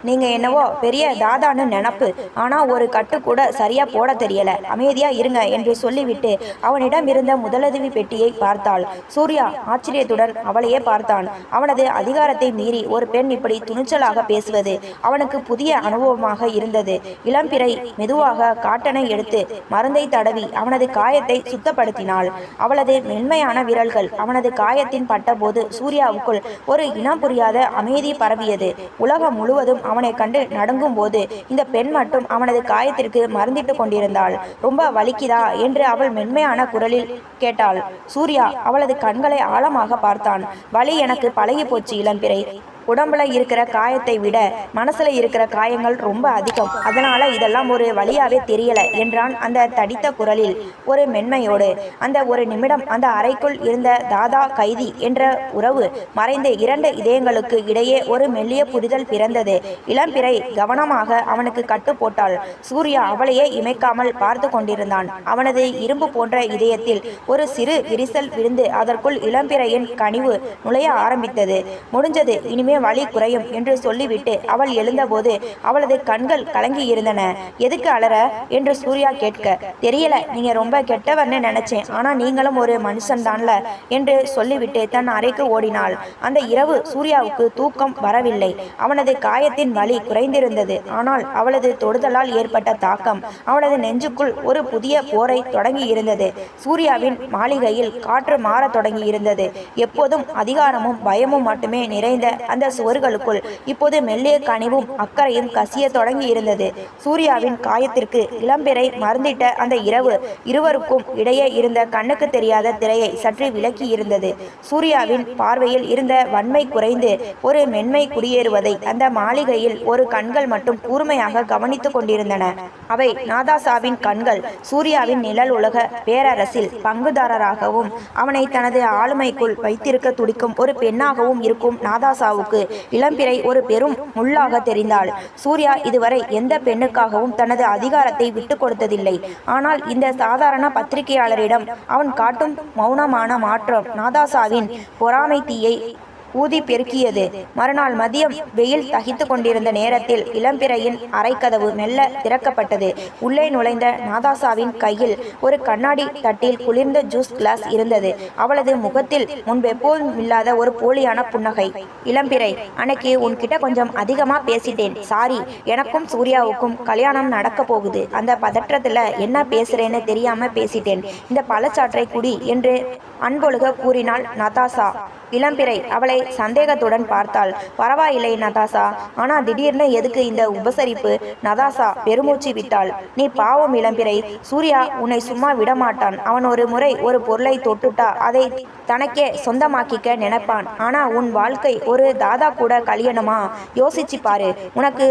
நீங்க என்னவோ பெரிய தாதான்னு நினப்பு, ஆனா ஒரு கட்டு கூட சரியா போட தெரியல, அமைதியா இருங்க என்று சொல்லிவிட்டு அவனிடம் இருந்த முதலுதவி பெட்டியை பார்த்தாள். சூர்யா ஆச்சரியத்துடன் அவளையே பார்த்தான். அவனது அதிகாரத்தை மீறி ஒரு பெண் இப்படி துணிச்சலாக பேசுவது அவனுக்கு புதிய அனுபவமாக இருந்தது. இளம்பிறை மெதுவாக காட்டனை எடுத்து மருந்தை தடவி அவனது காயத்தை சுத்தப்படுத்தினாள். அவளது மென்மையான விரல்கள் அவனது காயத்தின் பட்டபோது சூர்யாவுக்குள் ஒரு இனம் புரியாத அமைதி பரவியது. உலகம் முழுவதும் அவனை கண்டு நடுங்கும் போது இந்த பெண் மட்டும் அவனது காயத்திற்கு மருந்திட்டு கொண்டிருந்தாள். ரொம்ப வலிக்குதா என்று அவள் மென்மையான குரலில் கேட்டாள். சூர்யா அவளது கண்களை ஆழமாக பார்த்தான். வலி எனக்கு பழகி போச்சு இளம்பிறை. உடம்புல இருக்கிற காயத்தை விட மனசுல இருக்கிற காயங்கள் ரொம்ப அதிகம், அதனால இதெல்லாம் ஒரு வழியாவே தெரியல என்றான் அந்த தடித்த குரலில் ஒரு மென்மையோடு. அந்த ஒரு நிமிடம் அந்த அறைக்குள் இருந்த தாதா கைதி என்ற உறவு மறைந்து 2 இதயங்களுக்கு இடையே ஒரு மெல்லிய புரிதல் பிறந்தது. இளம்பிறை கவனமாக அவனுக்கு கட்டு போட்டாள். சூர்யா அவளையே இமைக்காமல் பார்த்து கொண்டிருந்தான். அவனது இரும்பு போன்ற இதயத்தில் ஒரு சிறு விரிசல் விழுந்து அதற்குள் இளம்பிறையின் கனிவு நுழைய ஆரம்பித்தது. முடிஞ்சது, இனிமே வலி குறையும் என்று சொல்லிவிட்டு அவள் எழுந்தபோது அவளது கண்கள் கலங்கி இருந்தன. எதுக்கு அலற என்று சூர்யா கேட்க, தெரியல, நீங்க ரொம்ப கெட்டவர்னு நினைச்சேன், ஆனா நீங்களும் ஒரு மனுஷன் தான்ல என்று சொல்லிவிட்டு தன் அறைக்கு ஓடினாள். அந்த இரவு சூர்யாவுக்கு தூக்கம் வரவில்லை. அவனது காயத்தின் வலி குறைந்திருந்தது. ஆனால் அவளது தொடுதலால் ஏற்பட்ட தாக்கம் அவனது நெஞ்சுக்குள் ஒரு புதிய போரை தொடங்கி இருந்தது. சூர்யாவின் மாளிகையில் காற்று மாற தொடங்கி இருந்தது. எப்போதும் அதிகாரமும் பயமும் மட்டுமே நிறைந்த அந்த சுவர்களுக்குள் இப்போது மெல்லிய கனிவும் அக்கறையும் கசிய தொடங்கி இருந்தது. சூர்யாவின் காயத்திற்கு இளம்பிறை மருந்திட்ட அந்த இரவு இருவருக்கும் இடையே இருந்த கண்ணுக்கு தெரியாத திரையை சற்று விலக்கி இருந்தது. சூர்யாவின் பார்வையில் இருந்த வன்மை குறைந்து ஒரு மென்மை குடியேறுவதை அந்த மாளிகையில் ஒரு கண்கள் மட்டும் கூர்மையாக கவனித்துக் கொண்டிருந்தன. அவை நாதாசாவின் கண்கள். சூர்யாவின் நிழல் உலக பேரரசில் பங்குதாரராகவும் அவனை தனது ஆளுமைக்குள் வைத்திருக்க துடிக்கும் ஒரு பெண்ணாகவும் இருக்கும் நாதாசாவுக்கு இளம்பிறை ஒரு பெரும் முள்ளாக தெரிந்தாள். சூர்யா இதுவரை எந்த பெண்ணுக்காகவும் தனது அதிகாரத்தை விட்டு கொடுத்ததில்லை. ஆனால் இந்த சாதாரண பத்திரிகையாளரிடம் அவன் காட்டும் மௌனமான மாற்றம் நாதாசாவின் பொறாமை தீயை ஊதி பெருக்கியது. மறுநாள் மதியம் வெயில் தகித்து கொண்டிருந்த நேரத்தில் இளம்பிறையின் அறைக்கதவு மெல்ல திறக்கப்பட்டது. உள்ளே நுழைந்த நாதாசாவின் கையில் ஒரு கண்ணாடி தட்டில் குளிர்ந்த ஜூஸ் கிளாஸ் இருந்தது. அவளது முகத்தில் முன்பெப்போதும் இல்லாத ஒரு போலியான புன்னகை. இளம்பிறை, அன்னைக்கு உன்கிட்ட கொஞ்சம் அதிகமா பேசிட்டேன், சாரி. எனக்கும் சூர்யாவுக்கும் கல்யாணம் நடக்க போகுது. அந்த பதற்றத்துல என்ன பேசுறேன்னு தெரியாம பேசிட்டேன். இந்த பழச்சாற்றை குடி என்று அன்பொழுக கூறினாள் நதாசா. இளம்பிறை அவளை சந்தேகத்துடன் பார்த்தாள். பரவாயில்லை நதாசா, ஆனா திடீர்னு எதுக்கு இந்த உபசரிப்பு? நதாசா பெருமூச்சு விட்டாள். நீ பாவம் இளம்பிறை, சூர்யா உன்னை சும்மா விடமாட்டான். அவன் ஒரு முறை ஒரு பொருளை தொட்டுட்டா அதை தனக்கே சொந்தமாக்கிக்க நினைப்பான். ஆனா உன் வாழ்க்கை ஒரு தாதா கூட கல்யாணமா? யோசிச்சு பாரு. உனக்கு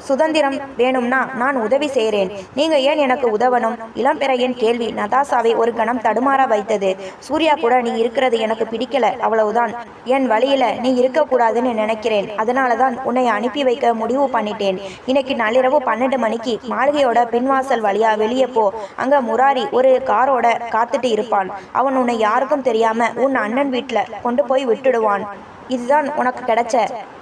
சுதந்திரம் வேணும்னா நான் உதவி செய்கிறேன். நீங்க ஏன் எனக்கு உதவணும்? இளம்பிறையின் கேள்வி நதாசாவை ஒரு கணம் தடுமாற வைத்தது. சூர்யா கூட நீ இருக்கிறது எனக்கு பிடிக்கல, அவ்வளவுதான். என் வழியில நீ இருக்கக்கூடாதுன்னு நினைக்கிறேன். அதனால தான் உன்னை அனுப்பி வைக்க முடிவு பண்ணிட்டேன். இன்னைக்கு நள்ளிரவு 12 மணிக்கு மாளிகையோட பின்வாசல் வழியா வெளியே போ. அங்க முராரி ஒரு காரோட காத்துட்டு இருப்பான். அவன் உன்னை யாருக்கும் தெரியாம உன் அண்ணன் வீட்டில் கொண்டு போய் விட்டுடுவான். இதுதான் உனக்கு கிடைச்ச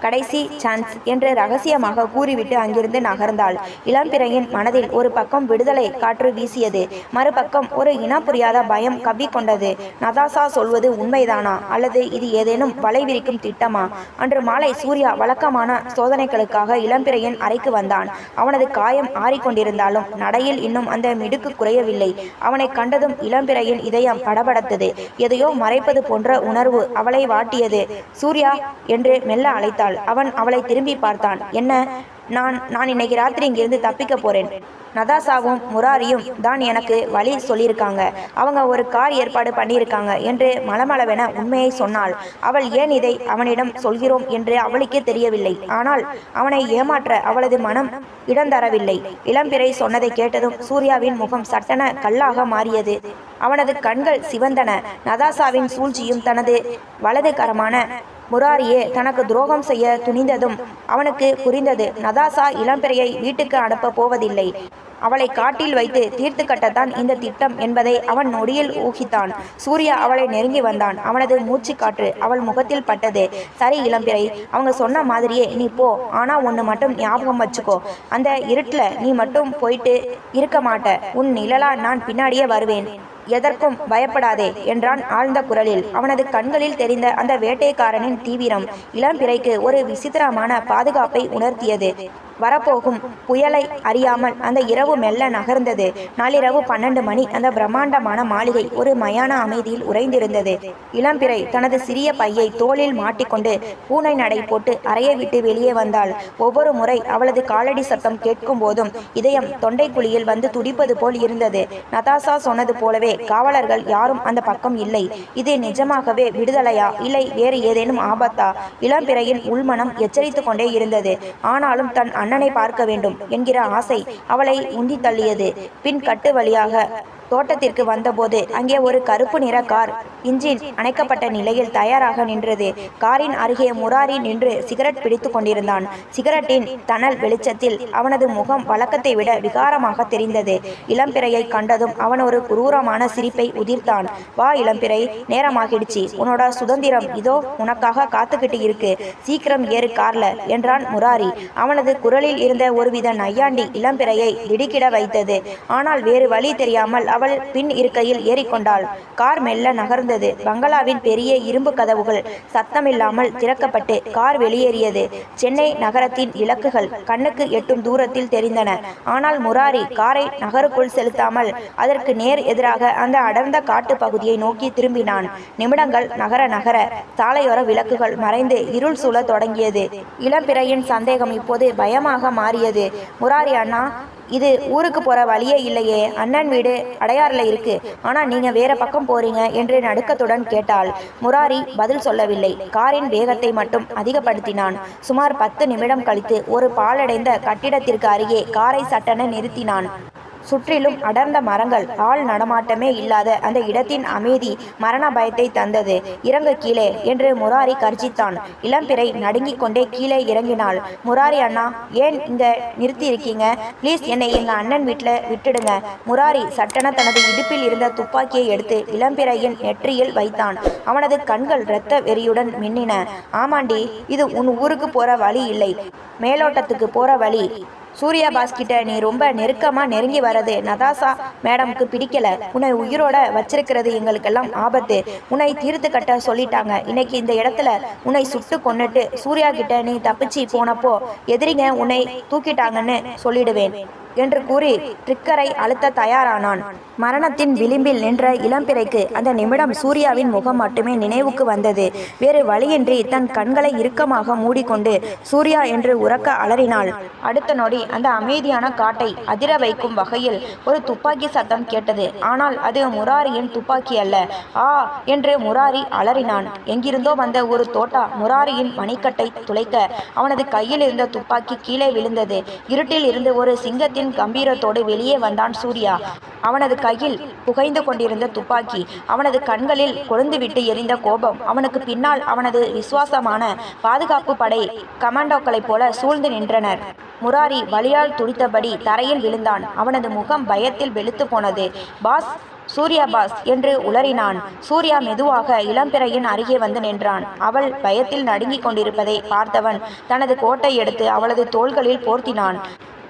கடைசி சான்ஸ் என்று ரகசியமாக கூறிவிட்டு அங்கிருந்து நகர்ந்தாள். இளம்பிறையின் மனதில் ஒரு பக்கம் விடுதலை காற்று வீசியது, மறுபக்கம் ஒரு இனம் புரியாத பயம் கவ்விக்கொண்டது. நதாசா சொல்வது உண்மைதானா, அல்லது இது ஏதேனும் வலை விரிக்கும் திட்டமா? அன்று மாலை சூர்யா வழக்கமான சோதனைகளுக்காக இளம்பிறையின் அறைக்கு வந்தான். அவனது காயம் ஆறிக்கொண்டிருந்தாலும் நடையில் இன்னும் அந்த மிடுக்கு குறையவில்லை. அவனை கண்டதும் இளம்பிறையின் இதயம் படபடத்தது. எதையோ மறைப்பது போன்ற உணர்வு அவளை வாட்டியது. சூர்யா என்று மெல்ல அழைத்தாள். அவன் அவளை திரும்பி பார்த்தான். என்ன? நான் இன்னைக்கு ராத்திரி இங்கிருந்து தப்பிக்க போறேன். நதாசாவும் முராரியும் தான் எனக்கு வழி சொல்லியிருக்காங்க. அவங்க ஒரு கார் ஏற்பாடு பண்ணியிருக்காங்க என்று மலமளவென உண்மையை சொன்னாள். அவள் ஏன் இதை அவனிடம் சொல்கிறோம் என்று அவளுக்கே தெரியவில்லை. ஆனால் அவனை ஏமாற்ற அவளது மனம் இடம் தரவில்லை. இளம்பிறை சொன்னதை கேட்டதும் சூர்யாவின் முகம் சட்டென கல்லாக மாறியது. அவனது கண்கள் சிவந்தன. நதாசாவின் சூழ்ச்சியும் தனது வலது கரமான முராரியே தனக்கு துரோகம் செய்ய துணிந்ததும் அவனுக்கு புரிந்தது. நதாசா இளம்பிறையை வீட்டுக்கு அனுப்ப போவதில்லை. அவளை காட்டில் வைத்து தீர்த்து கட்டத்தான் இந்த திட்டம் என்பதை அவன் நொடியில் ஊகித்தான். சூர்யா அவளை நெருங்கி வந்தான். அவனது மூச்சு காற்று அவள் முகத்தில் பட்டது. சரி இளம்பிறை, அவங்க சொன்ன மாதிரியே நீ போ. ஆனா ஒன்று மட்டும் ஞாபகம் வச்சுக்கோ, அந்த இருட்டில் நீ மட்டும் போயிட்டு இருக்க மாட்ட. உன் நிழலா நான் பின்னாடியே வருவேன். எதற்கும் பயப்படாதே என்றான் ஆழ்ந்த குரலில். அவனது கண்களில் தெரிந்த அந்த வேட்டைக்காரனின் தீவிரம் இளம்பிறைக்கு ஒரு விசித்திரமான பாதுகாப்பை உணர்த்தியது. வரப்போகும் புயலை அறியாமல் அந்த இரவு மெல்ல நகர்ந்தது. நள்ளிரவு 12 மணி. அந்த பிரம்மாண்டமான மாளிகை ஒரு மயான அமைதியில் உறைந்திருந்தது. இளம்பிறை தனது சிறிய பையை தோளில் மாட்டிக்கொண்டு பூனை நடை போட்டு அறையை விட்டு வெளியே வந்தாள். ஒவ்வொரு முறை அவளது காலடி சத்தம் கேட்கும் போதும் இதயம் தொண்டைக்குழியில் வந்து துடிப்பது போல் இருந்தது. நதாசா சொன்னது போலவே காவலர்கள் யாரும் அந்த பக்கம் இல்லை. இது நிஜமாகவே விடுதலையா, இல்லை வேறு ஏதேனும் ஆபத்தா? இளம்பிறையின் உள்மனம் எச்சரித்து கொண்டே இருந்தது. ஆனாலும் தன் அண்ணனை பார்க்க வேண்டும் என்கிற ஆசை அவளை உந்தி தள்ளியது. பின் கட்டு வழியாக தோட்டத்திற்கு வந்தபோது அங்கே ஒரு கருப்பு நிற கார் இன்ஜின் அணைக்கப்பட்ட நிலையில் தயாராக நின்றது. காரின் அருகே முராரி நின்று சிகரெட் பிடித்து கொண்டிருந்தான். சிகரெட்டின் தணல் வெளிச்சத்தில் அவனது முகம் வழக்கத்தை விட விகாரமாக தெரிந்தது. இளம்பிறையை கண்டதும் அவன் ஒரு குரூரமான சிரிப்பை உதிர்த்தான். வா இளம்பிறை, நேரமாகிடுச்சு. உன்னோட சுதந்திரம் இதோ உனக்காக காத்துக்கிட்டு இருக்கு. சீக்கிரம் ஏறு கார்ல என்றான் முராரி. அவனது குரலில் இருந்த ஒருவித நையாண்டி இளம்பிறையை திடுக்கிட வைத்தது. ஆனால் வேறு வழி தெரியாமல் அவள் பின் இருக்கையில் ஏறிக்கொண்டாள். கார் மெல்ல நகர்ந்தது. பங்களாவின் பெரிய இரும்பு கதவுகள் சத்தமில்லாமல் திறக்கப்பட்டு கார் வெளியேறியது. சென்னை நகரத்தின் விளக்குகள் கண்ணுக்கு எட்டும் தூரத்தில் தெரிந்தன. ஆனால் முராரி காரை நகருக்குள் செலுத்தாமல் அதற்கு நேர் எதிராக அந்த அடர்ந்த காட்டு பகுதியை நோக்கி திரும்பினான். நிமிடங்கள் நகர நகர சாலையோர விளக்குகள் மறைந்து இருள் சூழ தொடங்கியது. இளம்பிறையின் சந்தேகம் இப்போது பயமாக மாறியது. முராரி அண்ணா, இது ஊருக்கு போற வழியே இல்லையே. அண்ணன் வீடு அடையாறுல இருக்கு, ஆனா நீங்க வேற பக்கம் போறீங்க என்று நடுக்கத்துடன் கேட்டாள். முராரி பதில் சொல்லவில்லை. காரின் வேகத்தை மட்டும் அதிகப்படுத்தினான். சுமார் 10 நிமிடம் கழித்து ஒரு பாழடைந்த கட்டிடத்திற்கு அருகே காரை சட்டென நிறுத்தினான். சுற்றிலும் அடர்ந்த மரங்கள், ஆள் நடமாட்டமே இல்லாத அந்த இடத்தின் அமைதி மரண பயத்தை தந்தது. இறங்கு கீழே என்று முராரி கர்ஜித்தான். இளம்பிறை நடுங்கிக் கொண்டே கீழே இறங்கினாள். முராரி அண்ணா, ஏன் இங்க நிறுத்தி இருக்கீங்க? ப்ளீஸ் என்னை எங்க அண்ணன் வீட்டில் விட்டுடுங்க. முராரி சட்டென தனது இடுப்பில் இருந்த துப்பாக்கியை எடுத்து இளம்பிறையின் நெற்றியில் வைத்தான். அவனது கண்கள் இரத்த வெறியுடன் மின்னின. ஆமாண்டி, இது உன் ஊருக்கு போற வழி இல்லை, மேலோட்டத்துக்கு போற வழி. சூர்யா பாஸ் கிட்ட நீ ரொம்ப நெருங்கி வர்றது நதாசா மேடம்க்கு பிடிக்கல. உன்னை உயிரோட வச்சிருக்கிறது எங்களுக்கெல்லாம் ஆபத்து. உன்னை தீர்த்து கட்ட சொல்லிட்டாங்க. இன்னைக்கு இந்த இடத்துல உன்னை சுட்டு கொன்னுட்டு சூர்யா கிட்ட நீ தப்பிச்சு போனப்போ எதிரிங்க உன்னை தூக்கிட்டாங்கன்னு சொல்லிடுவேன் என்று கூறி ட்ரிக்கரை அழுத்த தயாரானான். மரணத்தின் விளிம்பில் நின்ற இளம்பிறைக்கு அந்த நிமிடம் சூர்யாவின் முகம் மட்டுமே நினைவுக்கு வந்தது. வேறு வழியின்றி தன் கண்களை இறுக்கமாக மூடிக்கொண்டு சூர்யா என்று உரக்க அலறினாள். அடுத்த நொடி அந்த அமைதியான காட்டை அதிர வைக்கும் வகையில் ஒரு துப்பாக்கி சத்தம் கேட்டது. ஆனால் அது முராரியின் துப்பாக்கி அல்ல. ஆ என்று முராரி அலறினான். எங்கிருந்தோ வந்த ஒரு தோட்டா முராரியின் மணிக்கட்டை துளைக்க அவனது கையில் இருந்த துப்பாக்கி கீழே விழுந்தது. இருட்டில் இருந்து ஒரு சிங்கத்தின் கம்பீரத்தோடு வெளியே வந்தான் சூர்யா. அவனது கையில் புகைந்து கொண்டிருந்த துப்பாக்கி, அவனது கண்களில் கொழுந்துவிட்டு எரிந்த கோபம். அவனுக்கு பின்னால் அவனது விசுவாசமான பாதுகாப்பு படை கமாண்டோக்களைப் போல சூழ்ந்து நின்றனர். முராரி வலியால் துடித்தபடி தரையில் விழுந்தான். அவனது முகம் பயத்தில் வெளுத்து போனது. பாஸ், சூர்யா பாஸ் என்று உளறினான். சூர்யா மெதுவாக இளம்பிறையின் அருகே வந்து நின்றான். அவள் பயத்தில் நடுங்கிக் கொண்டிருப்பதை பார்த்தவன் தனது கோட்டை எடுத்து அவளது தோள்களில் போர்த்தினான்.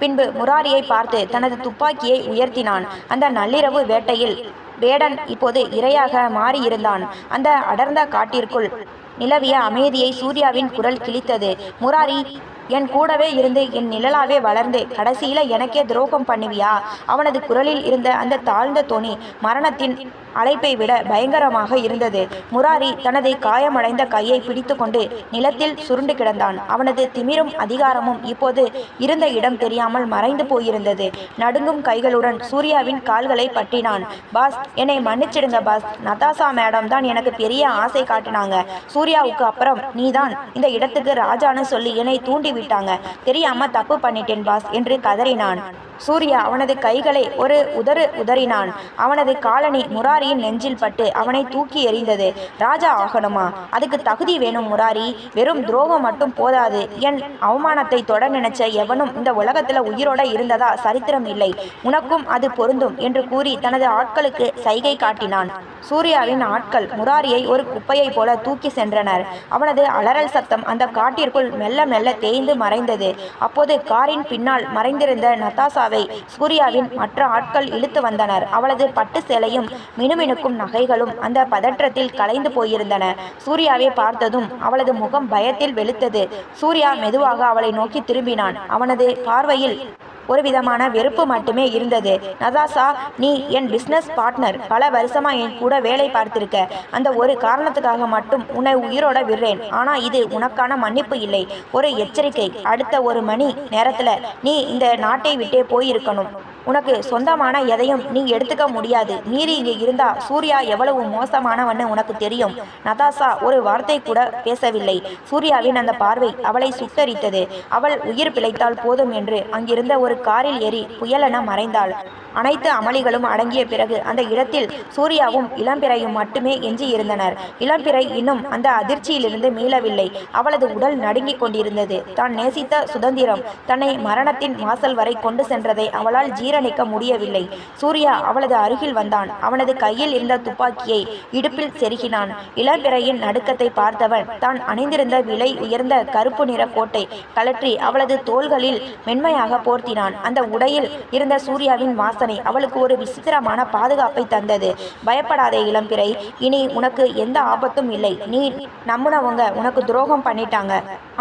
பின்பு முராரியை பார்த்து தனது துப்பாக்கியை உயர்த்தினான். அந்த நள்ளிரவு வேட்டையில் வேடன் இப்போது இரையாக மாறியிருந்தான். அந்த அடர்ந்த காட்டிற்குள் நிலவிய அமைதியை சூர்யாவின் குரல் கிழித்தது. முராரி, என் கூடவே இருந்து என் நிழலாவே வளர்ந்து கடைசியில எனக்கே துரோகம் பண்ணுவியா? அவனது குரலில் இருந்த அந்த தாழ்ந்த தொனி மரணத்தின் அழைப்பை விட பயங்கரமாக இருந்தது. முராரி தனது காயமடைந்த கையை பிடித்து கொண்டு நிலத்தில் சுருண்டு கிடந்தான். அவனது திமிரும் அதிகாரமும் இப்போது இருந்த இடம் தெரியாமல் மறைந்து போயிருந்தது. நடுங்கும் கைகளுடன் சூர்யாவின் கால்களை பற்றினான். பாஸ், என்னை மன்னிச்சிடுங்க பாஸ். நதாசா மேடம் தான் எனக்கு பெரிய ஆசை காட்டினாங்க. சூர்யாவுக்கு அப்புறம் நீதான் இந்த இடத்துக்கு ராஜான்னு சொல்லி என்னை தூண்டி விட்டாங்க. தெரியாம தப்பு பண்ணிட்டேன் பாஸ் என்று கதறினான். சூர்யா அவனது கைகளை ஒரு உதறினான். அவனது காலணி முராரியின் நெஞ்சில் பட்டு அவனை தூக்கி எறிந்தது. ராஜா ஆகணுமா? அதுக்கு தகுதி வேணும் முராரி. வெறும் துரோகம் மட்டும் போதாது. என் அவமானத்தை தொட நினைச்ச எவனும் இந்த உலகத்துல உயிரோட இருந்ததா சரித்திரம் இல்லை. உனக்கும் அது பொருந்தும் என்று கூறி தனது ஆட்களுக்கு சைகை காட்டினான். சூர்யாவின் ஆட்கள் முராரியை ஒரு குப்பையை போல தூக்கி சென்றனர். அவனது அலறல் சத்தம் அந்த காட்டிற்குள் மெல்ல மெல்ல தேய்ந்து மறைந்தது. அப்போது காரின் பின்னால் மறைந்திருந்த நதாசாவை சூர்யாவின் மற்ற ஆட்கள் இழுத்து வந்தனர். அவளது பட்டு சேலையும் மினுமினுக்கும் நகைகளும் அந்த பதற்றத்தில் கலைந்து போயிருந்தன. சூர்யாவை பார்த்ததும் அவளது முகம் பயத்தில் வெளுத்தது. சூர்யா மெதுவாக அவளை நோக்கி திரும்பினான். அவனது பார்வையில் ஒரு விதமான வெறுப்பு மட்டுமே இருந்தது. நதாசா, நீ என் பிஸ்னஸ் பார்ட்னர். பல வருஷமா என் கூட வேலை பார்த்திருக்க. அந்த ஒரு காரணத்துக்காக மட்டும் உன்னை உயிரோட விடுறேன். ஆனா இது உனக்கான மன்னிப்பு இல்லை, ஒரு எச்சரிக்கை. அடுத்த ஒரு மணி நேரத்துல நீ இந்த நாட்டை விட்டே போயிருக்கணும். உனக்கு சொந்தமான எதையும் நீ எடுத்துக்க முடியாது. மீறி இங்கே இருந்தா சூர்யா எவ்வளவு மோசமானவன்னு உனக்கு தெரியும். நதாசா ஒரு வார்த்தை கூட பேசவில்லை. சூர்யாவின் அந்த பார்வை அவளை சுட்டரித்தது. அவள் உயிர் பிழைத்தால் போதும் என்று அங்கிருந்த ஒரு காரில் ஏறி புயலென மறைந்தாள். அனைத்து அமளிகளும் அடங்கிய பிறகு அந்த இடத்தில் சூர்யாவும் இளம்பிறையும் மட்டுமே எஞ்சி இருந்தனர். இளம்பிறை இன்னும் அந்த அதிர்ச்சியிலிருந்து மீளவில்லை. அவளது உடல் நடுங்கிக் கொண்டிருந்தது. தான் நேசித்த சுதந்திரம் தன்னை மரணத்தின் வாசல் வரை கொண்டு சென்றதை அவளால் ஜீரணிக்க முடியவில்லை. சூர்யா அவளது அருகில் வந்தான். அவனது கையில் இருந்த துப்பாக்கியை இடுப்பில் செருகினான். இளம்பிறையின் நடுக்கத்தை பார்த்தவன் தான் அணிந்திருந்த விலை உயர்ந்த கருப்பு நிற கோட்டை கலற்றி அவளது தோள்களில் மென்மையாக போர்த்தினான். அந்த உடையில் இருந்த சூர்யாவின் வாசனை அவளுக்கு ஒரு விசித்திரமான பாதுகாப்பை தந்தது. பயப்படாதே இளம்பிறை, இனி உனக்கு எந்த ஆபத்தும் இல்லை. நீ நம்புனவங்க உனக்கு துரோகம் பண்ணிட்டாங்க.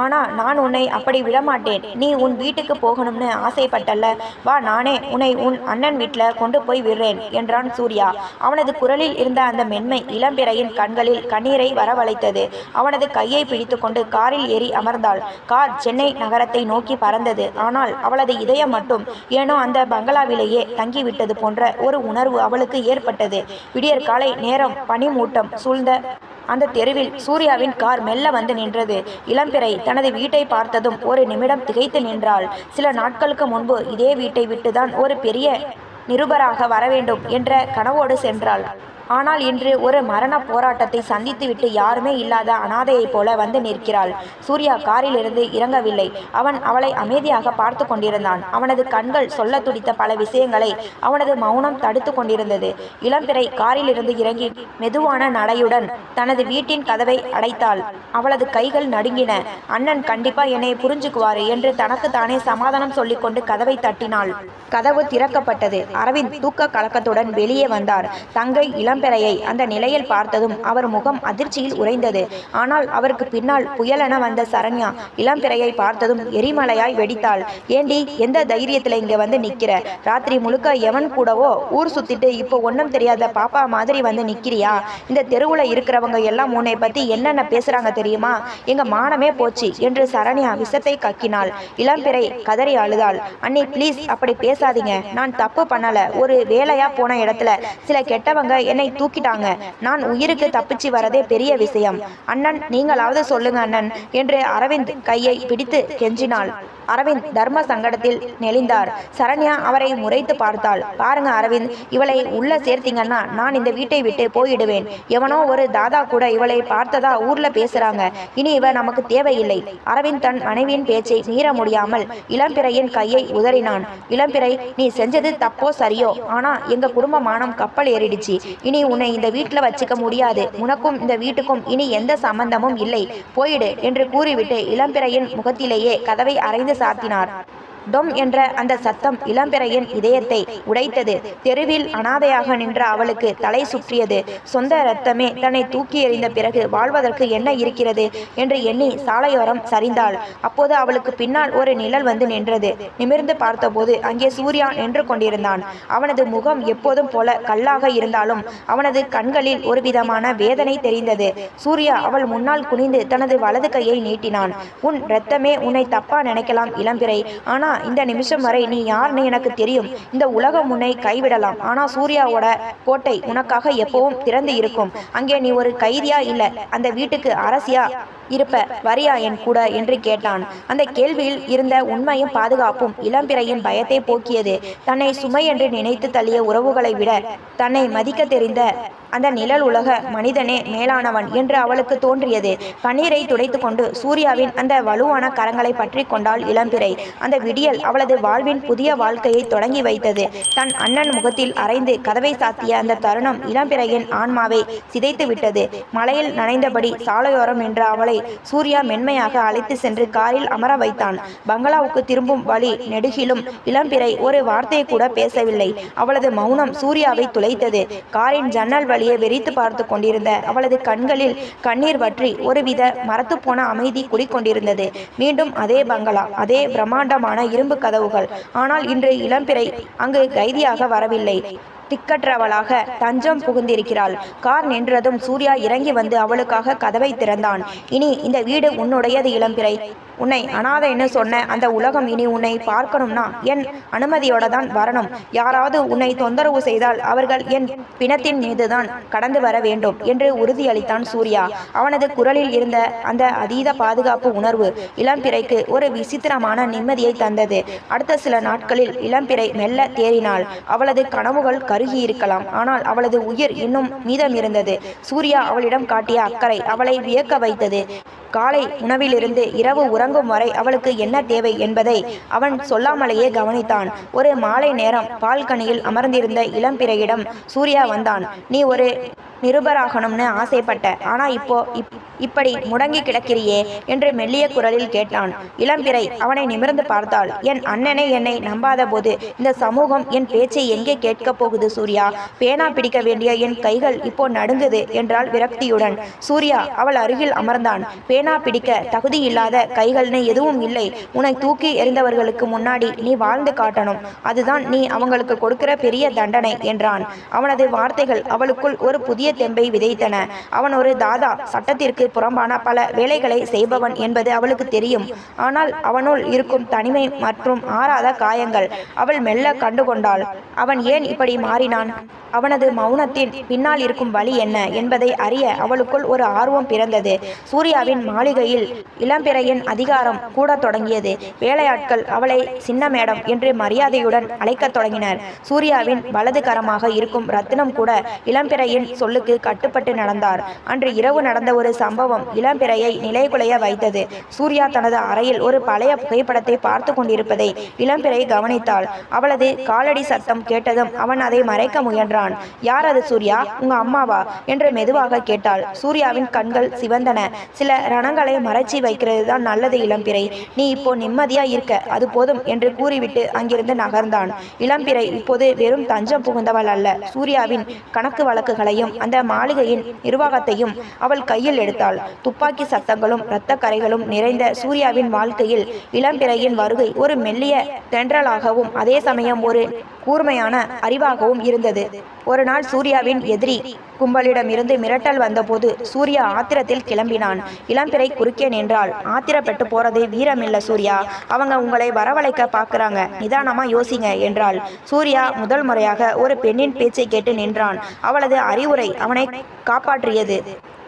ஆனா நான் உன்னை அப்படி விடமாட்டேன். நீ உன் வீட்டுக்கு போகணும்னு ஆசைப்பட்டல்ல, வா, நானே உன்னை உன் அண்ணன் வீட்டில் கொண்டு போய் விடுறேன் என்றான் சூர்யா. அவனது குரலில் இருந்த அந்த மென்மை இளம்பிறையின் கண்களில் கண்ணீரை வரவழைத்தது. அவனது கையை பிடித்து கொண்டு காரில் ஏறி அமர்ந்தாள். கார் சென்னை நகரத்தை நோக்கி பறந்தது. ஆனால் அவளது இதயம் மட்டும் ஏனோ அந்த பங்களாவிலேயே தங்கிவிட்டது போன்ற ஒரு உணர்வு அவளுக்கு ஏற்பட்டது. விடியற் காலை நேரம், பனிமூட்டம் சூழ்ந்த அந்த தெருவில் சூர்யாவின் கார் மெல்ல வந்து நின்றது. இளம்பிறை தனது வீட்டை பார்த்ததும் ஒரு நிமிடம் திகைத்து நின்றாள். சில நாட்களுக்கு முன்பு இதே வீட்டை விட்டுதான் ஒரு பெரிய நிருபராக வரவேண்டும் என்ற கனவோடு சென்றாள். ஆனால் இன்று ஒரு மரண போராட்டத்தை சந்தித்துவிட்டு யாருமே இல்லாத அனாதையைப் போல வந்து நிற்கிறாள். சூர்யா காரிலிருந்து இறங்கவில்லை. அவன் அவளை அமைதியாக பார்த்து கொண்டிருந்தான். அவனது கண்கள் சொல்ல துடித்த பல விஷயங்களை அவனது மௌனம் தடுத்து கொண்டிருந்தது. இளம்பிறை காரிலிருந்து இறங்கி மெதுவான நடையுடன் தனது வீட்டின் கதவை அடைத்தாள். அவளது கைகள் நடுங்கின. அண்ணன் கண்டிப்பா என்னை புரிஞ்சுக்குவாரு என்று தனக்கு தானே சமாதானம் சொல்லிக்கொண்டு கதவை தட்டினாள். கதவு திறக்கப்பட்டது. அரவிந்த் தூக்க கலக்கத்துடன் வெளியே வந்தார். தங்கை இளம்பிறையை அந்த நிலையில் பார்த்ததும் அவர் முகம் அதிர்ச்சியில் உறைந்தது. ஆனால் அவருக்கு பின்னால் புயலென வந்த சரண்யா இளம்பிறையை பார்த்ததும் எரிமலையாய் வெடித்தாள். ஏண்டி, எந்த தைரியத்துல இங்க வந்து நிக்கிற? ராத்திரி முழுக்க எவன் கூடவோ ஊர் சுத்திட்டு இப்போ ஒன்றும் தெரியாத பாப்பா மாதிரி வந்து நிக்கிறியா? இந்த தெருவுல இருக்கிறவங்க எல்லாம் உன்னை பத்தி என்னென்ன பேசுறாங்க தெரியுமா? எங்க மானமே போச்சு என்று சரண்யா விஷத்தை கக்கினாள். இளம்பிறை கதறி அழுதாள். அண்ணி ப்ளீஸ், அப்படி பேசாதீங்க. நான் தப்பு பண்ணல. ஒரு வேலையா போன இடத்துல சில கெட்டவங்க என்னை தூக்கிட்டாங்க. நான் உயிருக்கு தப்பிச்சு வரதே பெரிய விஷயம். அண்ணன், நீங்களாவது சொல்லுங்க அண்ணன் என்று அரவிந்த் கையை பிடித்து கெஞ்சினாள். அரவிந்த் தர்ம சங்கடத்தில் நெளிந்தார். சரண்யா அவரை முறைத்து பார்த்தாள். பாருங்க அரவிந்த், இவளை உள்ள சேர்த்தீங்கன்னா நான் இந்த வீட்டை விட்டு போயிடுவேன். எவனோ ஒரு தாதா கூட இவளை பார்த்ததா ஊர்ல பேசுறாங்க. இனி இவ நமக்கு தேவையில்லை. அரவிந்த் தன் மனைவியின் பேச்சை மீற முடியாமல் இளம்பிறையின் கையை உதறினான். இளம்பிறை, நீ செஞ்சது தப்போ சரியோ, ஆனா எங்க குடும்ப மானம் கப்பல் ஏறிடுச்சு. இனி உன்னை இந்த வீட்டில் வச்சுக்க முடியாது. உனக்கும் இந்த வீட்டுக்கும் இனி எந்த சம்பந்தமும் இல்லை. போயிடு என்று கூறிவிட்டு இளம்பிறையின் முகத்திலேயே கதவை அரைந்து சாத்தினார். டொம் என்ற அந்த சத்தம் இளம்பிறையின் இதயத்தை உடைத்தது. தெருவில் அனாதையாக நின்ற அவளுக்கு தலை சுற்றியது. சொந்த இரத்தமே தன்னை தூக்கி எறிந்த பிறகு வாழ்வதற்கு என்ன இருக்கிறது என்று எண்ணி சாலையோரம் சரிந்தாள். அப்போது அவளுக்கு பின்னால் ஒரு நிழல் வந்து நின்றது. நிமிர்ந்து பார்த்தபோது அங்கே சூர்யா நின்று கொண்டிருந்தான். அவனது முகம் எப்போதும் போல கல்லாக இருந்தாலும் அவனது கண்களில் ஒரு விதமான வேதனை தெரிந்தது. சூர்யா அவள் முன்னால் குனிந்து தனது வலது கையை நீட்டினான். உன் இரத்தமே உன்னை தப்பா நினைக்கலாம் இளம்பிறை. ஆனா இந்த நிமிஷம் வரை நீ யாருன்னு எனக்கு தெரியும். இந்த உலகம் உன்னை கைவிடலாம். ஆனா சூர்யாவோட கோட்டை உனக்காக எப்பவும் திறந்து இருக்கும். அங்கே நீ ஒரு கைதியா இல்ல, அந்த வீட்டுக்கு அரசியா இருப்ப. வரியா என் கூட என்று கேட்டான். அந்த கேள்வியில் இருந்த உண்மையும் பாதுகாப்பும் இளம்பிறையின் பயத்தை போக்கியது. தன்னை சுமை என்று நினைத்து தள்ளிய உறவுகளை விட தன்னை மதிக்க தெரிந்த அந்த நிழல் உலக மனிதனே மேலானவன் என்று அவளுக்கு தோன்றியது. கண்ணீரை துடைத்து கொண்டு சூர்யாவின் அந்த வலுவான கரங்களை பற்றி கொண்டாள் இளம்பிறை. அந்த விடியல் அவளது வாழ்வின் புதிய வாழ்க்கையை தொடங்கி வைத்தது. தன் அண்ணன் முகத்தில் அரைந்து கதவை சாத்திய அந்த தருணம் இளம்பிறையின் ஆன்மாவை சிதைத்து விட்டது. மலையில் நனைந்தபடி சாலையோரம் நின்ற அவளை சூர்யா மென்மையாக அழைத்து சென்று காரில் அமர வைத்தான். பங்களாவுக்கு திரும்பும் வழி நெடுகிலும் இளம்பிறை ஒரு வார்த்தையை கூட பேசவில்லை. அவளது மௌனம் சூர்யாவை துளைத்தது. காரின் ஜன்னல் வழியே வெறித்து பார்த்து கொண்டிருந்த அவளது கண்களில் கண்ணீர் வற்றி ஒருவித மரத்து போன அமைதி குடிக்கொண்டிருந்தது. மீண்டும் அதே பங்களா, அதே பிரம்மாண்டமான இரும்பு கதவுகள். ஆனால் இன்று இளம்பிறை அங்கு கைதியாக வரவில்லை. திக்கற்றவளாக தஞ்சம் புகுந்திருக்கிறாள். கார் நின்றதும் சூர்யா இறங்கி வந்து அவளுக்காக கதவை திறந்தான். இனி இந்த வீடு உன்னுடையது இளம்பிறை. உன்னை அனாதைன்னு சொன்ன அந்த உலகம் இனி உன்னை பார்க்கணும்னா என் அனுமதியோட தான் வரணும். யாராவது உன்னை தொந்தரவு செய்தால் அவர்கள் என் பிணத்தின் மீதுதான் கடந்து வர வேண்டும் என்று உறுதியளித்தான் சூர்யா. அவனது குரலில் இருந்த அந்த அதீத பாதுகாப்பு உணர்வு இளம்பிறைக்கு ஒரு விசித்திரமான நிம்மதியை தந்தது. அடுத்த சில நாட்களில் இளம்பிறை மெல்ல தேறினாள். அவளது கனவுகள் கருகி இருக்கலாம், ஆனால் அவளது உயிர் இன்னும் மீதம் இருந்தது. சூர்யா அவளிடம் காட்டிய அக்கறை அவளை வியக்க வைத்தது. காலை உணவிலிருந்து இரவு உறங்கும் வரை அவளுக்கு என்ன தேவை என்பதை அவன் சொல்லாமலேயே கவனித்தான். ஒரு மாலை நேரம் பால்கனியில் அமர்ந்திருந்த இளம்பிறையிடம் சூர்யா வந்தான். நீ ஒரு நிருபராகணும்னு ஆசைப்பட்ட, ஆனா இப்போ இப்படி முடங்கி கிடக்கிறியே என்று மெல்லிய குரலில் கேட்டான். இளம்பிறை அவனை நிமிர்ந்து பார்த்தாள். என் அண்ணனை என்னை நம்பாத போது இந்த சமூகம் என் பேச்சை எங்கே கேட்கப் போகுது சூர்யா? பேனா பிடிக்க வேண்டிய என் கைகள் இப்போ நடுங்குது என்றாள் விரக்தியுடன். சூர்யா அவள் அருகில் அமர்ந்தான். பேனா பிடிக்க தகுதி இல்லாத கைகள்னு எதுவும் இல்லை. உன்னை தூக்கி எறிந்தவர்களுக்கு முன்னாடி நீ வாழ்ந்து காட்டணும். அதுதான் நீ அவங்களுக்கு கொடுக்கிற பெரிய தண்டனை என்றான். அவனது வார்த்தைகள் அவளுக்குள் ஒரு புதிய தெம்பை விதைத்தன. அவன் ஒரு தாதா, சட்டத்திற்கு புறம்பான பல வேலைகளை செய்பவன் என்பது அவளுக்கு தெரியும். ஆனால் அவனுள் இருக்கும் தனிமை மற்றும் ஆறாத காயங்கள் அவள் மெல்ல கண்டுகொண்டாள். அவன் ஏன் இப்படி மாறினான்? அவனது மௌனத்தின் பின்னால் இருக்கும் வழி என்ன என்பதை அறிய அவளுக்குள் ஒரு ஆர்வம் பிறந்தது. சூர்யாவின் மாளிகையில் இளம்பிறையின் அதிகாரம் கூட தொடங்கியது. வேலையாட்கள் அவளை சின்ன மேடம் என்று மரியாதையுடன் அழைக்கத் தொடங்கினர். சூர்யாவின் வலது கரமாக இருக்கும் ரத்தினம் கூட இளம்பிறையின் சொல்லுக்கு கட்டுப்பட்டு நடந்தார். அன்று இரவு நடந்த ஒரு சம்பவம் இளம்பிறையை நிலைகுலைய வைத்தது. சூர்யா தனது அறையில் ஒரு பழைய புகைப்படத்தை பார்த்து கொண்டிருப்பதை இளம்பிறை கவனித்தாள். அவளது காலடி சத்தம் கேட்டதும் அவன் அதை மறைக்க முயன்றான். யார் அது சூர்யா, உங்க அம்மாவா என்று மெதுவாக கேட்டாள். சூர்யாவின் கண்கள் சிவந்தன. சில ரணங்களை மறைச்சி வைக்கிறது தான் நல்லது இளம்பிறை, நீ இப்போ நிம்மதியா இருக்க, அது போதும் என்று கூறிவிட்டு அங்கிருந்து நகர்ந்தான். இளம்பிறை இப்போது வெறும் தஞ்சம் புகுந்தவள் அல்ல. சூர்யாவின் கணக்கு வழக்குகளையும் அந்த மாளிகையின் நிர்வாகத்தையும் அவள் கையில் எடுத்தாள். துப்பாக்கி சத்தங்களும் இரத்த கரைகளும் நிறைந்த சூர்யாவின் வாழ்க்கையில் இளம்பிறையின் வருகை ஒரு மெல்லிய தென்றலாகவும் அதே சமயம் ஒரு கூர்மையான அறிவாகவும் இருந்தது. ஒரு நாள் சூர்யாவின் எதிரி கும்பலிடமிருந்து மிரட்டல் வந்தபோது சூர்யா ஆத்திரத்தில் கிளம்பினான். இளம்பிறை குறுக்கே நின்றாள். ஆத்திரப்பட்டு போறது வீரமில்ல சூர்யா, அவங்க உங்களை வரவழைக்க பார்க்குறாங்க, நிதானமா யோசிங்க என்றாள். சூர்யா முதல் முறையாக ஒரு பெண்ணின் பேச்சை கேட்டு நின்றான். அவளது அறிவுரை அவனை காப்பாற்றியது.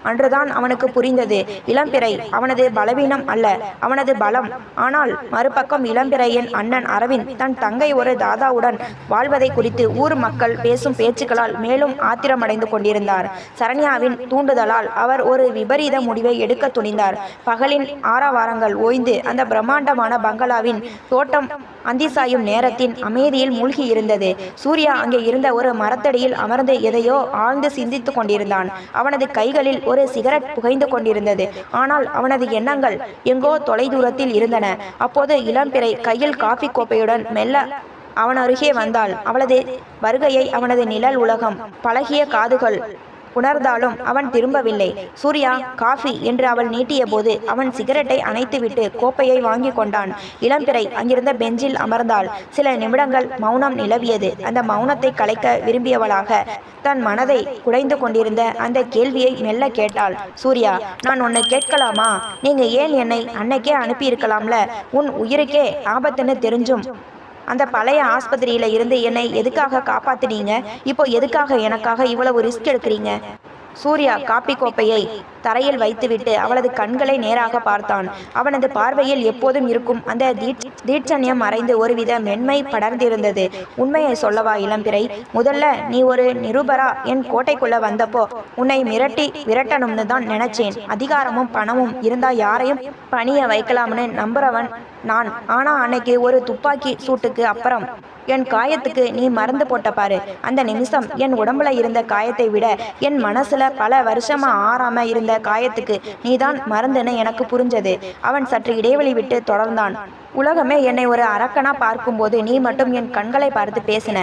அன்றுதான் அவனுக்கு புரிந்தது, இளம்பிறை அவனது பலவீனம் அல்ல, அவனது பலம். ஆனால் மறுபக்கம் இளம்பிறையின் அண்ணன் அரவிந்த் தன் தங்கை ஒரு தாதாவுடன் வாழ்வதை குறித்து ஊர் மக்கள் பேசும் பேச்சுக்களால் மேலும் ஆத்திரமடைந்து கொண்டிருந்தார். சரண்யாவின் தூண்டுதலால் அவர் ஒரு விபரீத முடிவை எடுக்க துணிந்தார். பகலின் ஆரவாரங்கள் ஓய்ந்து அந்த பிரம்மாண்டமான பங்களாவின் தோட்டம் அந்தி சாயும் நேரத்தின் அமைதியில் மூழ்கி இருந்தது. சூர்யா அங்கே இருந்த ஒரு மரத்தடியில் அமர்ந்து எதையோ ஆழ்ந்து சிந்தித்து கொண்டிருந்தான். அவனது கைகளில் ஒரு சிகரெட் புகைந்து கொண்டிருந்தது. ஆனால் அவனது எண்ணங்கள் எங்கோ தொலைதூரத்தில் இருந்தன. அப்போது இளம்பிறை கையில் காஃபி கோப்பையுடன் மெல்ல அவன் அருகே வந்தாள். அவளது வருகையை அவனது நிழல் உலகம் பழகிய காதுகள் உணர்ந்தாலும் அவன் திரும்பவில்லை. சூர்யா, காஃபி என்று அவள் நீட்டிய போது அவன் சிகரெட்டை அணைத்துவிட்டு கோப்பையை வாங்கி கொண்டான். இளம்பிறை அங்கிருந்த பெஞ்சில் அமர்ந்தாள். சில நிமிடங்கள் மௌனம் நிலவியது. அந்த மௌனத்தை கலைக்க விரும்பியவளாக தன் மனதை குடைந்து கொண்டிருந்த அந்த கேள்வியை மெல்ல கேட்டாள். சூர்யா, நான் உன்னை கேட்கலாமா? நீங்க ஏன் என்னை அன்னைக்கே அனுப்பியிருக்கலாம்ல? உன் உயிருக்கே ஆபத்துன்னு தெரிஞ்சும் அந்த பழைய ஆஸ்பத்திரியில இருந்து என்னை எதுக்காக காப்பாத்தினீங்க? இப்போ எதுக்காக எனக்காக இவ்வளவு ரிஸ்க் எடுக்கிறீங்க? சூர்யா காப்பி கோப்பையை தரையில் வைத்துவிட்டு அவளது கண்களை நேராக பார்த்தான். அவனது பார்வையில் எப்போதும் இருக்கும் அந்த தீட்சண்யம் மறைந்து ஒருவித மென்மை படர்ந்திருந்தது. உண்மையை சொல்லவா இளம்பிறை? முதல்ல நீ ஒரு நிருபரா என் கோட்டைக்குள்ள வந்தப்போ உன்னை மிரட்டி விரட்டணும்னு தான் நினைச்சேன். அதிகாரமும் பணமும் இருந்தா யாரையும் பணிய வைக்கலாம்னு நம்புறவன் நான். ஆனா அன்னைக்கு ஒரு துப்பாக்கி சூட்டுக்கு அப்புறம் என் காயத்துக்கு நீ மருந்து போட்ட பாரு. அந்த நிமிஷம் என் உடம்புல இருந்த காயத்தை விட என் மனசுல பல வருஷமா ஆறாம இருந்த காயத்துக்கு நீதான் மருந்துன்னு எனக்கு புரிஞ்சது. அவன் சற்று இடைவெளி விட்டு தொடர்ந்தான். உலகமே என்னை ஒரு அரக்கனா பார்க்கும்போது நீ மட்டும் என் கண்களை பார்த்து பேசின.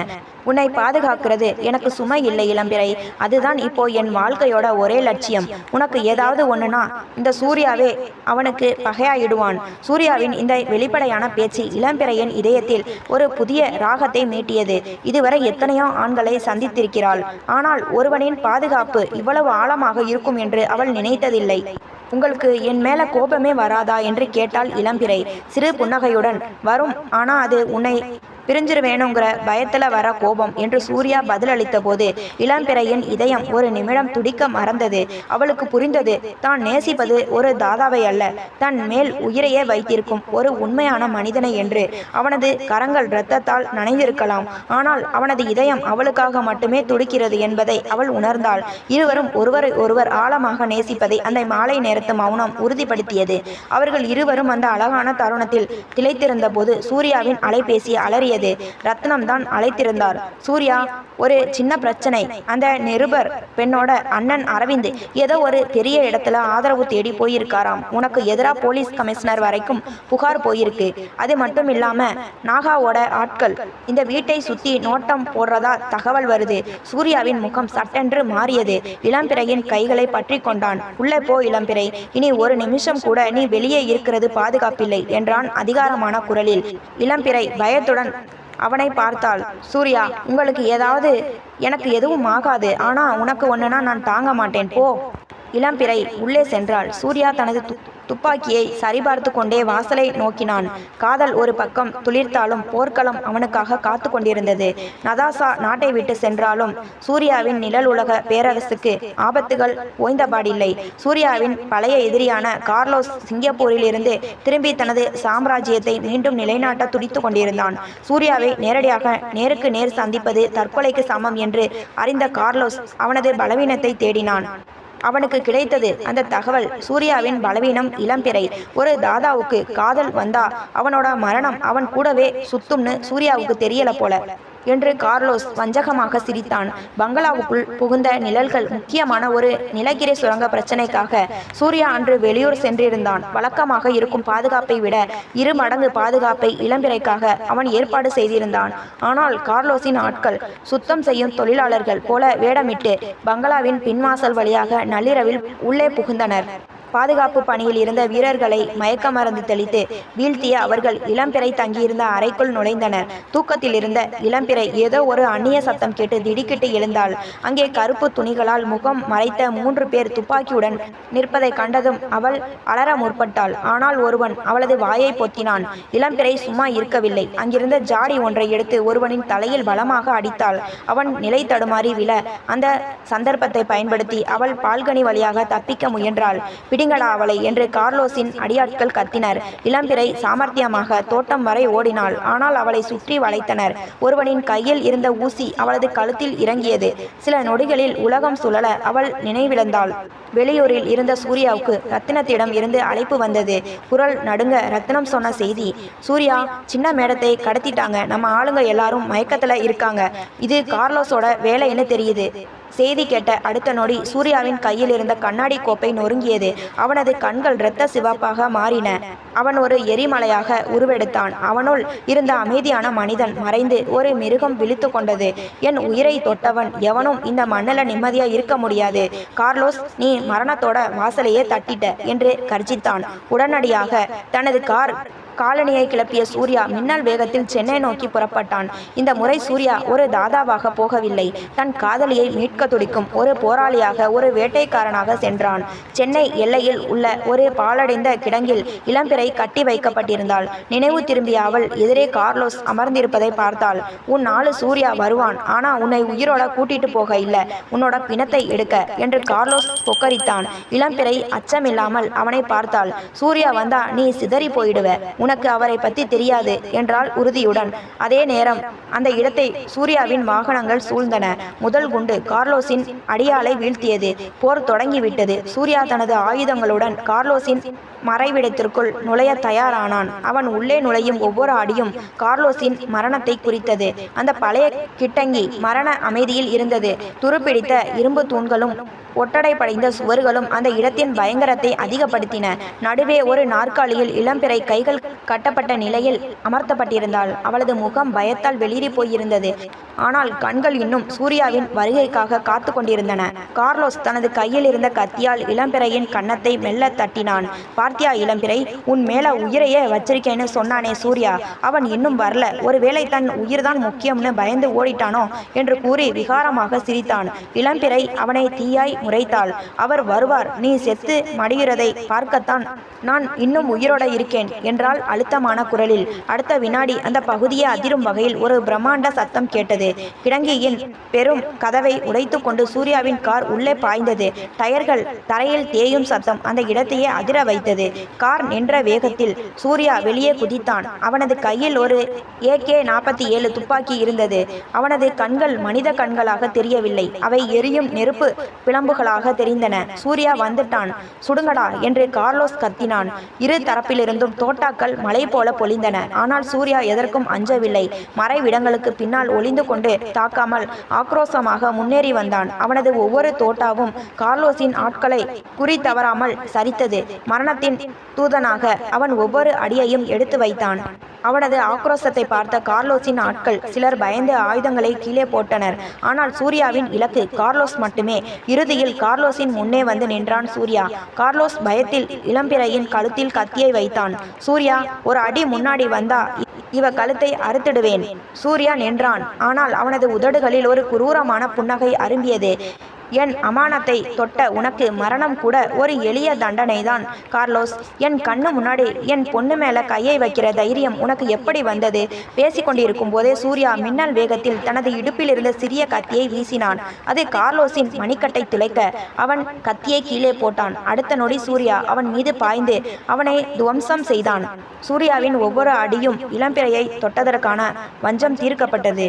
உன்னை பாதுகாக்கிறது எனக்கு சுமை இல்லை இளம்பிறை. அதுதான் இப்போ என் வாழ்க்கையோட ஒரே லட்சியம். உனக்கு ஏதாவது ஒண்ணுனா இந்த சூர்யாவே அவனுக்கு பகையாயிடுவான். சூர்யாவின் இந்த வெளிப்படையான பேச்சு இளம்பிறையின் இதயத்தில் ஒரு புதிய ராகத்தை மீட்டியது. இதுவரை எத்தனையோ ஆண்களை சந்தித்திருக்கிறாள். ஆனால் ஒருவனின் பாதுகாப்பு இவ்வளவு ஆழமாக இருக்கும் என்று அவள் நினைத்ததில்லை. உங்களுக்கு என் மேல கோபமே வராதா என்று கேட்டாள் இளம்பிறை சிறு புன்னகையுடன். வரும், ஆனா அது உன்னை பிரிஞ்சிருவேணுங்கிற பயத்துல வர கோபம் என்று சூர்யா பதிலளித்த போது இளம்பிறையின் இதயம் ஒரு நிமிடம் துடிக்க மறந்தது. அவளுக்கு புரிந்தது, தான் நேசிப்பது ஒரு தாதாவை அல்ல, தன் மேல் உயிரையே வைத்திருக்கும் ஒரு உண்மையான மனிதனை என்று. அவனது கரங்கள் இரத்தத்தால் நனைந்திருக்கலாம், ஆனால் அவனது இதயம் அவளுக்காக மட்டுமே துடிக்கிறது என்பதை அவள் உணர்ந்தாள். இருவரும் ஒருவரை ஒருவர் ஆழமாக நேசிப்பதை அந்த மாலை நேரத்து மௌனம் உறுதிப்படுத்தியது. அவர்கள் இருவரும் அந்த அழகான தருணத்தில் திளைத்திருந்த போது சூர்யாவின் அலைபேசி அலறியது. ரத்னம் தான் அழைத்திருந்தார். சூர்யா, ஒரு சின்ன பிரச்சனை. அந்த நிருபர் பெண்ணோட அண்ணன் அரவிந்த் ஏதோ ஒரு பெரிய இடத்துல ஆதரவு தேடி போயிருக்காராம். உனக்கு எதிராக போலீஸ் கமிஷனர் வரைக்கும் புகார் போயிருக்கு. அது மட்டும் இல்லாம நாகாவோட ஆட்கள் இந்த வீட்டை சுத்தி நோட்டம் போடுறதா தகவல் வருது. சூர்யாவின் முகம் சட்டென்று மாறியது. இளம்பிறையின் கைகளை பற்றி கொண்டான். உள்ளே போ இளம்பிறை, இனி ஒரு நிமிஷம் கூட நீ வெளியே இருக்கிறது பாதுகாப்பில்லை என்றான் அதிகாரமான குரலில். இளம்பிறை பயத்துடன் அவனை பார்த்தாள். சூர்யா, உங்களுக்கு ஏதாவது? எனக்கு எதுவும் ஆகாது, ஆனா உனக்கு ஒண்ணுனா நான் தாங்க மாட்டேன், போ. இளம்பிறை உள்ளே சென்றாள். சூர்யா தனது துப்பாக்கியை சரிபார்த்து கொண்டே வாசலை நோக்கினான். காதல் ஒரு பக்கம் துளிர்த்தாலும் போர்க்களம் அவனுக்காக காத்து கொண்டிருந்தது. நதாசா நாட்டை விட்டு சென்றாலும் சூர்யாவின் நிழல் உலக பேரரசுக்கு ஆபத்துகள் ஓய்ந்தபாடில்லை. சூர்யாவின் பழைய எதிரியான கார்லோஸ் சிங்கப்பூரில் இருந்து திரும்பி தனது சாம்ராஜ்யத்தை மீண்டும் நிலைநாட்ட துடித்து கொண்டிருந்தான். சூர்யாவை நேரடியாக நேருக்கு நேர் சந்திப்பது தற்கொலைக்கு சமம் என்று அறிந்த கார்லோஸ் அவனது பலவீனத்தை தேடினான். அவனுக்கு கிடைத்தது அந்த தகவல். சூர்யாவின் பலவீனம் இளம்பிறை. ஒரு தாதாவுக்கு காதல் வந்தா அவனோட மரணம் அவன் கூடவே சுத்தும்னு சூர்யாவுக்கு தெரியல போல என்று கார்லோஸ் வஞ்சகமாக சிரித்தான். பங்களாவுக்குள் புகுந்த நிழல்கள். முக்கியமான ஒரு நிலக்கரி சுரங்க பிரச்சனைக்காக சூர்யா அன்று வெளியூர் சென்றிருந்தான். வழக்கமாக இருக்கும் பாதுகாப்பை விட 2 மடங்கு பாதுகாப்பை இளம்பிறைக்காக அவன் ஏற்பாடு செய்திருந்தான். ஆனால் கார்லோஸின் ஆட்கள் சுத்தம் செய்யும் தொழிலாளர்கள் போல வேடமிட்டு பங்களாவின் பின்வாசல் வழியாக நள்ளிரவில் உள்ளே புகுந்தனர். பாதுகாப்பு பணியில் இருந்த வீரர்களை மயக்க மருந்து தெளித்து வீழ்த்திய அவர்கள் இளம்பிறை தங்கியிருந்த அறைக்குள் நுழைந்தனர். தூக்கத்தில் இருந்த இளம்பிறை ஏதோ ஒரு அந்நிய சத்தம் கேட்டு திடுக்கிட்டு எழுந்தாள். அங்கே கருப்பு துணிகளால் முகம் மறைத்த 3 பேர் துப்பாக்கியுடன் நிற்பதை கண்டதும் அவள் அலற முற்பட்டாள். ஆனால் ஒருவன் அவளது வாயை பொத்தினான். இளம்பிறை சும்மா இருக்கவில்லை. அங்கிருந்த ஜாடி ஒன்றை எடுத்து ஒருவனின் தலையில் பலமாக அடித்தாள். அவன் நிலை தடுமாறி விழ அந்த சந்தர்ப்பத்தை பயன்படுத்தி அவள் பால்கனி வழியாக தப்பிக்க முயன்றாள். பிடிங்கடா அவளை என்று கார்லோஸின் அடியாட்கள் கத்தினர். இளம்பிறை சாமர்த்தியமாக தோட்டம் வரை ஓடினாள். ஆனால் அவளை சுற்றி வளைத்தனர். ஒருவனின் கையில் இருந்த ஊசி அவளது கழுத்தில் இறங்கியது. சில நொடிகளில் உலகம் சுழல அவள் நினைவிழந்தாள். வெளியூரில் இருந்த சூர்யாவுக்கு ரத்தினத்திடம் இருந்து அழைப்பு வந்தது. குரல் நடுங்க ரத்தினம் சொன்ன செய்தி: சூர்யா, சின்ன மேடத்தை கடத்திட்டாங்க. நம்ம ஆளுங்க எல்லாரும் மயக்கத்துல இருக்காங்க. இது கார்லோஸோட வேலைன்னு தெரியுது. செய்தி கேட்ட அடுத்த நொடி சூர்யாவின் கையில் இருந்த கண்ணாடி கோப்பை நொறுங்கியது. அவனது கண்கள் இரத்த சிவப்பாக மாறின. அவன் ஒரு எரிமலையாக உருவெடுத்தான். அவனுள் இருந்த அமைதியான மனிதன் மறைந்து ஒரு மிருகம் விழித்து கொண்டது. என் உயிரை தொட்டவன் எவனும் இந்த மண்ணில் நிம்மதியா இருக்க முடியாது. கார்லோஸ், நீ மரணத்தோட வாசலையே தட்டிட்ட என்று கர்ஜித்தான். உடனடியாக தனது காலனியை கிளப்பிய சூர்யா மின்னல் வேகத்தில் சென்னை நோக்கி புறப்பட்டான். இந்த முறை சூர்யா ஒரு தாதாவாக போகவில்லை. தன் காதலியை மீட்க துடிக்கும் ஒரு போராளியாக, ஒரு வேட்டைக்காரனாக சென்றான். சென்னை எல்லையில் உள்ள ஒரு பாழடைந்த கிடங்கில் இளம்பிறை கட்டி வைக்கப்பட்டிருந்தாள். நினைவு திரும்பிய அவள் எதிரே கார்லோஸ் அமர்ந்திருப்பதை பார்த்தாள். உன் ஆளு சூர்யா வருவான். ஆனா உன்னை உயிரோட கூட்டிட்டு போக இல்ல, உன்னோட பிணத்தை எடுக்க என்று கார்லோஸ் கொக்கரித்தான். இளம்பிறை அச்சமில்லாமல் அவனை பார்த்தாள். சூர்யா வந்தா நீ சிதறி போயிடுவ, உனக்கு அவரை பற்றி தெரியாது என்றால் உறுதியுடன். அதே நேரம் அந்த இடத்தை சூர்யாவின் வாகனங்கள் சூழ்ந்தன. முதல் குண்டு கார்லோஸின் அடியாளை வீழ்த்தியது. போர் தொடங்கிவிட்டது. சூர்யா தனது ஆயுதங்களுடன் கார்லோஸின் மறைவிடத்திற்குள் நுழைய தயாரானான். அவன் உள்ளே நுழையும் ஒவ்வொரு அடியும் கார்லோஸின் மரணத்தை குறித்தது. அந்த பழைய கிட்டங்கி மரண அமைதியில் இருந்தது. துருப்பிடித்த இரும்பு தூண்களும் ஒட்டடை படைந்த சுவர்களும் அந்த இடத்தின் பயங்கரத்தை அதிகப்படுத்தின. நடுவே ஒரு நாற்காலியில் இளம்பிறை கைகள் கட்டப்பட்ட நிலையில் அமர்த்தப்பட்டிருந்தாள். அவளது முகம் பயத்தால் வெளிரி போயிருந்தது. ஆனால் கண்கள் இன்னும் சூர்யாவின் வருகைக்காக காத்து கொண்டிருந்தன. கார்லோஸ் தனது கையில் இருந்த கத்தியால் இளம்பிறையின் கன்னத்தை மெல்ல தட்டினான். பார்த்தியா இளம்பிறை, உன் மேல உயிரையே வச்சிருக்கேன்னு சொன்னானே சூர்யா, அவன் இன்னும் வரல. ஒருவேளை தன் உயிர்தான் முக்கியம்னு பயந்து ஓடிட்டானோ என்று கூறி விகாரமாக சிரித்தான். இளம்பிறை அவனை தீயாய் முறைத்தாள். அவர் வருவார், நீ செத்து மடிகிறதை பார்க்கத்தான் நான் இன்னும் உயிரோட இருக்கேன் என்றால் அழுத்தமான குரலில். அடுத்த வினாடி அந்த பகுதியை அதிரும் வகையில் ஒரு பிரம்மாண்ட சத்தம் கேட்டது. கிடங்கியின் பெரும் கதவை உடைத்து கொண்டு சூர்யாவின் கார் உள்ளே பாய்ந்தது. டயர்கள் தரையில் தேயும் சத்தம் அந்த இடத்தையே அதிர வைத்தது. கார் நின்ற வேகத்தில் சூர்யா வெளியே குதித்தான். அவனது கையில் ஒரு AK-47 துப்பாக்கி இருந்தது. அவனது கண்கள் மனித கண்களாக தெரியவில்லை. அவை எரியும் நெருப்பு பிளம்புகளாக தெரிந்தன. சூர்யா வந்துட்டான், சுடுங்கடா என்று கார்லோஸ் கத்தினான். இரு தரப்பிலிருந்தும் தோட்டாக்கள் மலை போல பொழிந்தன. ஆனால் சூர்யா எதற்கும் அஞ்சவில்லை. மறைவிடங்களுக்கு பின்னால் ஒளிந்து கொண்டு தாக்காமல் ஆக்ரோஷமாக முன்னேறி வந்தான். அவனது ஒவ்வொரு தோட்டாவும் கார்லோஸின் ஆட்களை குறி தவறாமல் சரித்தது. மரணத்தின் தூதனாக அவன் ஒவ்வொரு அடியையும் எடுத்து வைத்தான். அவனது ஆக்ரோஷத்தை பார்த்த கார்லோஸின் ஆட்கள் சிலர் பயந்து ஆயுதங்களை கீழே போட்டனர். ஆனால் சூர்யாவின் இலக்கு கார்லோஸ் மட்டுமே. இறுதியில் கார்லோஸின் முன்னே வந்து நின்றான் சூர்யா. கார்லோஸ் பயத்தில் இளம்பிறையின் கழுத்தில் கத்தியை வைத்தான். சூர்யா, ஒரு அடி முன்னாடி வந்தா இவ கழுத்தை அறுத்திடுவேன். சூர்யா நின்றான். ஆனால் அவனது உதடுகளில் ஒரு குரூரமான புன்னகை அரும்பியது. என் அமானத்தை தொட்ட உனக்கு மரணம் கூட ஒரு எளிய தண்டனைதான் கார்லோஸ். என் கண்ணு முன்னாடி என் பொண்ணு மேல கையை வைக்கிற தைரியம் உனக்கு எப்படி வந்தது? பேசிக்கொண்டிருக்கும் போதே சூர்யா மின்னல் வேகத்தில் தனது இடுப்பில் இருந்த சிறிய கத்தியை வீசினான். அது கார்லோஸின் மணிக்கட்டை துளைக்க அவன் கத்தியை கீழே போட்டான். அடுத்த நொடி சூர்யா அவன் மீது பாய்ந்து அவனை துவம்சம் செய்தான். சூர்யாவின் ஒவ்வொரு அடியும் இளம்பிறையை தொட்டதற்கான வஞ்சம் தீர்க்கப்பட்டது.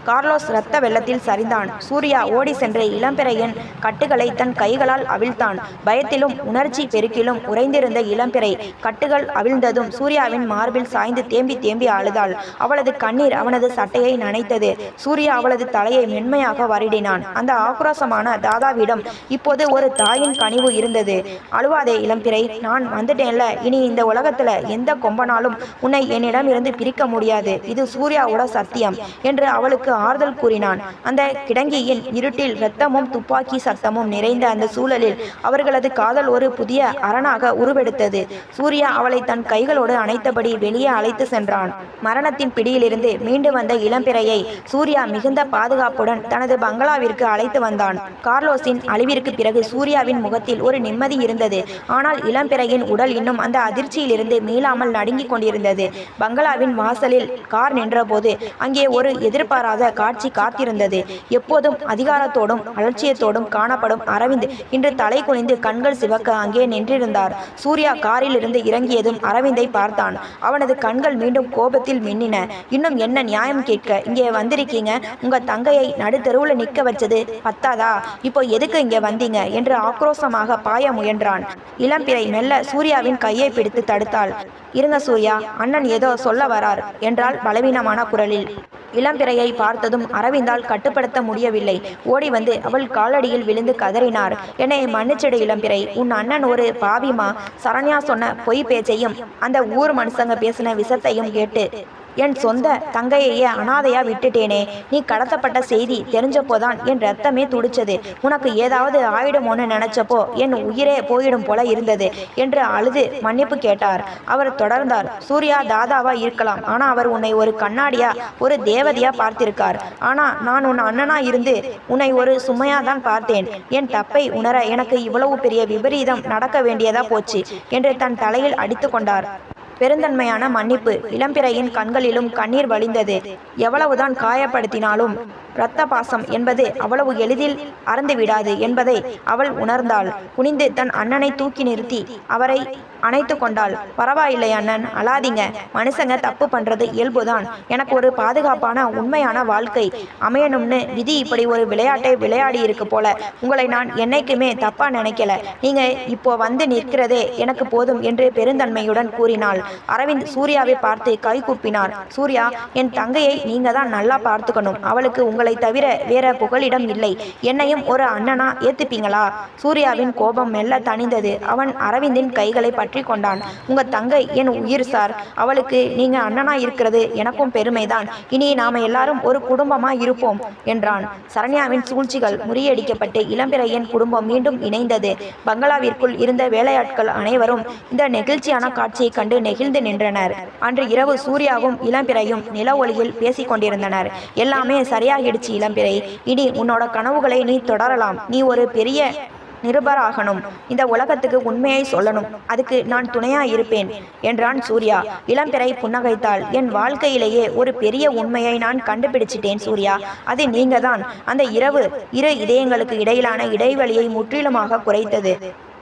கார்லோஸ் இரத்த வெள்ளத்தில் சரிந்தான். சூர்யா ஓடி சென்று இளம்பிறையின் கட்டுகளை தன் கைகளால் அவிழ்த்தான். பயத்திலும் உணர்ச்சி பெருக்கிலும் உறைந்திருந்த இளம்பிறை கட்டுகள் அவிழ்ந்ததும் சூர்யாவின் மார்பில் சாய்ந்து தேம்பி தேம்பி அழுதாள். அவளது கண்ணீர் அவனது சட்டையை நனைத்தது. சூர்யா அவளது தலையை மென்மையாக வருடினான். அந்த ஆக்ரோஷமான தாதாவிடம் இப்போது ஒரு தாயின் கனிவு இருந்தது. அழுவாதே இளம்பிறை, நான் வந்துட்டேன்ல. இனி இந்த உலகத்துல எந்த கொம்பனாலும் உன்னை என்னிடம் இருந்து பிரிக்க முடியாது. இது சூர்யாவோட சத்தியம் என்று அவளுக்கு ஆறுதல் கூறினான். அந்த கிடங்கியின் இருட்டில் இரத்தமும் துப்பாக்கி சத்தமும் நிறைந்த அந்த சூழலில் அவர்களது காதல் ஒரு புதிய அரணாக உருவெடுத்தது. சூர்யா அவளை தன் கைகளோடு அணைத்தபடி வெளியே அழைத்து சென்றான். மரணத்தின் பிடியிலிருந்து மீண்டு வந்த இளம்பிறையை சூர்யா மிகுந்த பாதுகாப்புடன் தனது பங்களாவிற்கு அழைத்து வந்தான். கார்லோஸின் அழிவிற்கு பிறகு சூர்யாவின் முகத்தில் ஒரு நிம்மதி இருந்தது. ஆனால் இளம்பிறையின் உடல் இன்னும் அந்த அதிர்ச்சியிலிருந்து மீளாமல் நடுங்கிக் கொண்டிருந்தது. பங்களாவின் வாசலில் கார் நின்றபோது அங்கே ஒரு எதிர்பாராத காட்சி காத்திருந்தது. எப்போதும் அதிகாரத்தோடும் அலட்சியத்தோடும் காணப்படும் அரவிந்த் இன்று தலை குனிந்து கண்கள் சிவக்க அங்கே நின்றிருந்தார். சூர்யா காரில் இருந்து இறங்கியதும் அரவிந்தை பார்த்தான். அவனது கண்கள் மீண்டும் கோபத்தில் மின்னின. இன்னும் என்ன நியாயம் கேட்க இங்கே வந்திருக்கீங்க? உங்க தங்கையை நடுத்தெருவுல நிற்க வச்சது பத்தாதா? இப்போ எதுக்கு இங்கே வந்தீங்க என்று ஆக்ரோஷமாக பாய முயன்றான். இளம்பிறை மெல்ல சூர்யாவின் கையை பிடித்து தடுத்தாள். இருங்க சூர்யா, அண்ணன் ஏதோ சொல்ல வரார் என்றால் பலவீனமான குரலில். இளம்பிறையை பார்த்ததும் அரவிந்தால் கட்டுப்படுத்த முடியவில்லை. ஓடி வந்து அவள் காலடியில் விழுந்து கதறினார். என்னை மன்னிச்சிடு இளம்பிறை, உன் அண்ணன் ஒரு பாவிமா. சரண்யா சொன்ன பொய் பேச்சையும் அந்த ஊர் மனுஷங்க பேசின விஷத்தையும் கேட்டு என் சொந்த தங்கையையே அனாதையா விட்டுட்டேனே. நீ கடத்தப்பட்ட செய்தி தெரிஞ்சப்போதான் என் ரத்தமே துடிச்சது. உனக்கு ஏதாவது ஆயிடுமோன்னு நினைச்சப்போ என் உயிரே போயிடும் போல இருந்தது என்று அழுது மன்னிப்பு கேட்டார். அவர் தொடர்ந்தார். சூர்யா தாதாவா இருக்கலாம், ஆனா அவர் உன்னை ஒரு கண்ணாடியா ஒரு தேவதையா பார்த்திருக்கார். ஆனா நான் உன் அண்ணனா இருந்து உன்னை ஒரு சுமையா தான் பார்த்தேன். என் தப்பை உணர எனக்கு இவ்வளவு பெரிய விபரீதம் நடக்க வேண்டியதா போச்சு என்று தன் தலையில் அடித்து கொண்டார். பெருந்தன்மையான மன்னிப்பு. இளம்பிறையின் கண்களிலும் கண்ணீர் வழிந்தது. எவ்வளவுதான் காயப்படுத்தினாலும் இரத்த பாசம் என்பது அவ்வளவு எளிதில் அறந்துவிடாது என்பதை அவள் உணர்ந்தாள். குனிந்து தன் அண்ணனை தூக்கி நிறுத்தி அவரை அணைத்து கொண்டாள். பரவாயில்லை அண்ணன், அழாதீங்க. மனுஷங்க தப்பு பண்றது இயல்புதான். எனக்கு ஒரு பாதுகாப்பான உண்மையான வாழ்க்கை அமையணும்னு விதி இப்படி ஒரு விளையாட்டை விளையாடி இருக்கு போல. உங்களை நான் என்னைக்குமே தப்பா நினைக்கல. நீங்க இப்போ வந்து நிற்கிறதே எனக்கு போதும் என்று பெருந்தன்மையுடன் கூறினாள். அரவிந்த் சூர்யாவை பார்த்து கை கூப்பினார். சூர்யா, என் தங்கையை நீங்க தான் நல்லா பார்த்துக்கணும். அவளுக்கு உங்களை தவிர வேற புகலிடம் இல்லை. என்னையும் ஒரு அண்ணனா ஏத்துப்பீங்களா? சூர்யாவின் கோபம் மெல்ல தணிந்தது. அவன் அரவிந்தின் கைகளை பற்றி கொண்டான். உங்க தங்கை என் உயிர் சார். அவளுக்கு நீங்க அண்ணனா இருக்கிறது எனக்கும் பெருமைதான். இனி நாம எல்லாரும் ஒரு குடும்பமா இருப்போம் என்றான். சரண்யாவின் சூழ்ச்சிகள் முறியடிக்கப்பட்டு இளம்பிறையின் குடும்பம் மீண்டும் இணைந்தது. பங்களாவிற்குள் இருந்த வேலையாட்கள் அனைவரும் இந்த நெகிழ்ச்சியான காட்சியை கண்டு நெகிழ்ந்து நின்றனர். அன்று இரவு சூர்யாவும் இளம்பிறையும் நில ஒளியில் பேசிக் கொண்டிருந்தனர். எல்லாமே சரியாகிடுச்சு இளம்பிறை, இனி உன்னோட கனவுகளை நீ தொடரலாம். நீ ஒரு பெரிய நிருபராகணும். இந்த உலகத்துக்கு உண்மையை சொல்லணும். அதுக்கு நான் துணையா இருப்பேன் என்றான் சூர்யா. இளம்பிறை புன்னகைத்தாள். என் வாழ்க்கையிலேயே ஒரு பெரிய உண்மையை நான் கண்டுபிடிச்சிட்டேன் சூர்யா. அது நீங்க தான். அந்த இரவு இரு இதயங்களுக்கு இடையிலான இடைவெளியை முற்றிலுமாக குறைத்தது.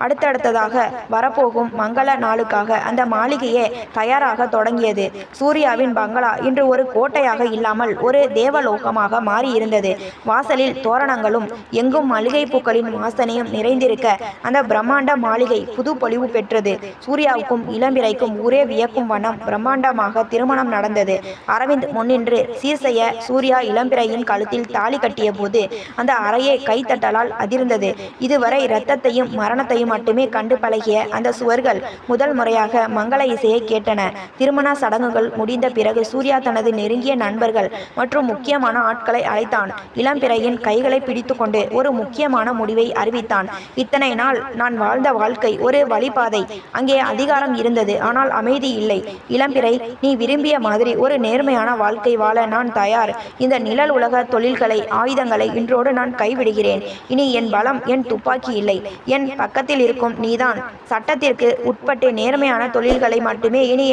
அடுத்தடுத்ததாக வரப்போகும் மங்கள நாளுக்காக அந்த மாளிகையே தயாராக தொடங்கியது. சூர்யாவின் பங்களா இன்று ஒரு கோட்டையாக இல்லாமல் ஒரு தேவலோகமாக மாறியிருந்தது. வாசலில் தோரணங்களும் எங்கும் மல்லிகை பூக்களின் வாசனையும் நிறைந்திருக்க அந்த பிரம்மாண்ட மாளிகை புது பொலிவு பெற்றது. சூர்யாவுக்கும் இளம்பிறைக்கும் ஊரே வியக்கும் வண்ணம் பிரம்மாண்டமாக திருமணம் நடந்தது. அரவிந்த் முன்னின்று சீர் செய்ய சூர்யா இளம்பிறையின் கழுத்தில் தாலி கட்டிய போது அந்த அறையே கைத்தட்டலால் அதிர்ந்தது. இதுவரை இரத்தத்தையும் மரணத்தையும் மட்டுமே கண்டு பழகிய அந்த சுவர்கள் முதல் முறையாக மங்கள இசையை கேட்டன. திருமண சடங்குகள் முடிந்த பிறகு சூர்யா தனது நெருங்கிய நண்பர்கள் மற்றும் முக்கியமான ஆட்களை அழைத்தான். இளம்பிறையின் கைகளை பிடித்துக்கொண்டு ஒரு முக்கியமான முடிவை அறிவித்தான். இத்தனை நாள் நான் வாழ்ந்த வாழ்க்கை ஒரு வழிபாதை. அங்கே அதிகாரம் இருந்தது, ஆனால் அமைதி இல்லை. இளம்பிறை, நீ விரும்பிய மாதிரி ஒரு நேர்மையான வாழ்க்கை வாழ நான் தயார். இந்த நிழல் உலக தொழில்களை, ஆயுதங்களை இன்றோடு நான் கைவிடுகிறேன். இனி என் பலம் என் துப்பாக்கி இல்லை, என் பக்கத்தில் இருக்கும் நீதான். சட்டத்திற்கு உட்பட்டு நேர்மையான தொழில்களை மட்டுமே இனி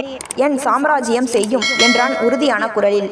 என் சாம்ராஜ்யம் செய்யும் என்றான் உறுதியான குரலில்.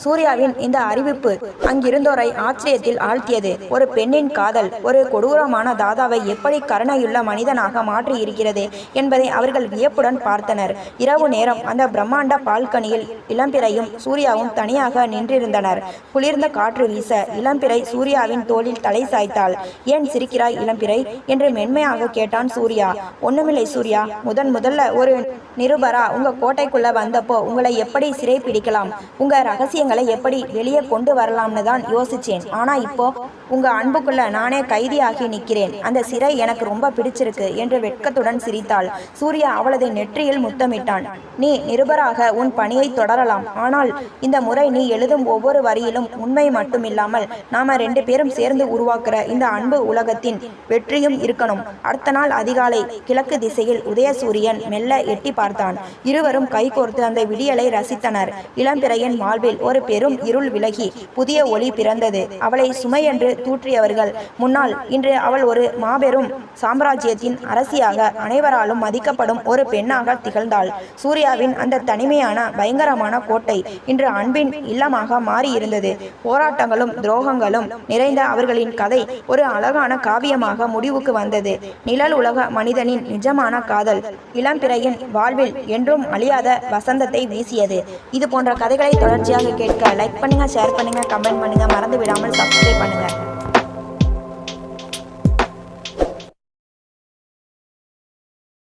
சூர்யாவின் இந்த அறிவிப்பு அங்கிருந்தோரை ஆச்சரியத்தில் ஆழ்த்தியது. ஒரு பெண்ணின் காதல் ஒரு கொடூரமான தாதாவை எப்படி கருணையுள்ள மனிதனாக மாற்றி இருக்கிறது என்பதை அவர்கள் வியப்புடன் பார்த்தனர். இரவு நேரம் அந்த பிரம்மாண்ட பால்கனியில் இளம்பிறையும் சூர்யாவும் தனியாக நின்றிருந்தனர். குளிர்ந்த காற்று வீச இளம்பிறை சூர்யாவின் தோளில் தலை சாய்த்தாள். ஏன் சிரிக்கிறாய் இளம்பிறை என்று மென்மையாக கேட்டான் சூர்யா. ஒண்ணுமில்லை சூர்யா, முதல்ல ஒரு நிருபரா உங்க கோட்டைக்குள்ள வந்தப்போ உங்களை எப்படி சிறை பிடிக்கலாம், உங்க ரகசியங்களை எப்படி வெளியே கொண்டு வரலாம்னு தான் யோசிச்சேன். ஆனா இப்போ உங்க அன்புக்குள்ள நானே கைதியாகி நிற்கிறேன். அந்த சிறை எனக்கு ரொம்ப பிடிச்சிருக்கு என்று வெட்கத்துடன் சிரித்தாள். சூர்யா அவளது நெற்றியில் முத்தமிட்டான். நீ நிருபராக உன் பணியை தொடரலாம், ஆனால் இந்த முறை நீ எழுதும் ஒவ்வொரு வரியிலும் உண்மை மட்டுமில்லாமல் நாம 2 பேரும் சேர்ந்து உருவாக்குற இந்த அன்பு உலகத்தின் வெற்றியும் இருக்கணும். அடுத்த நாள் அதிகாலை கிழக்கு திசையில் உதயசூரியன் மெல்ல எட்டி பார்த்தான். இருவரும் கைகோர்த்து அந்த விடியலை ரசித்தனர். இளம்பிறையின் வாழ்வில் ஒரு பெரும் இருள் விலகி புதிய ஒளி பிறந்தது. அவளை சுமையென்று தூற்றியவர்கள் முன்னால் இன்று அவள் ஒரு மாபெரும் சாம்ராஜ்யத்தின் அரசியாக, அனைவராலும் மதிக்கப்படும் ஒரு பெண்ணாக திகழ்ந்தாள். சூர்யாவின் அந்த தனிமையான பயங்கரமான கோட்டை இன்று அன்பின் இல்லமாக மாறியிருந்தது. போராட்டங்களும் துரோகங்களும் நிறைந்த அவர்களின் கதை ஒரு அழகான காவியமாக முடிவுக்கு வந்தது. நிழல் உலக மனிதனின் நிஜமான காதல் இளம்பிறையின் வாழ்வில் என்றும் அழியாத வசந்தத்தை வீசியது. இது போன்ற கதைகளை தொடர்ச்சியாக கேட்க லைக் பண்ணுங்க, ஷேர் பண்ணுங்க, கமெண்ட் பண்ணுங்க, மறந்து விடாமல் சப்ஸ்கிரைப் பண்ணுங்க.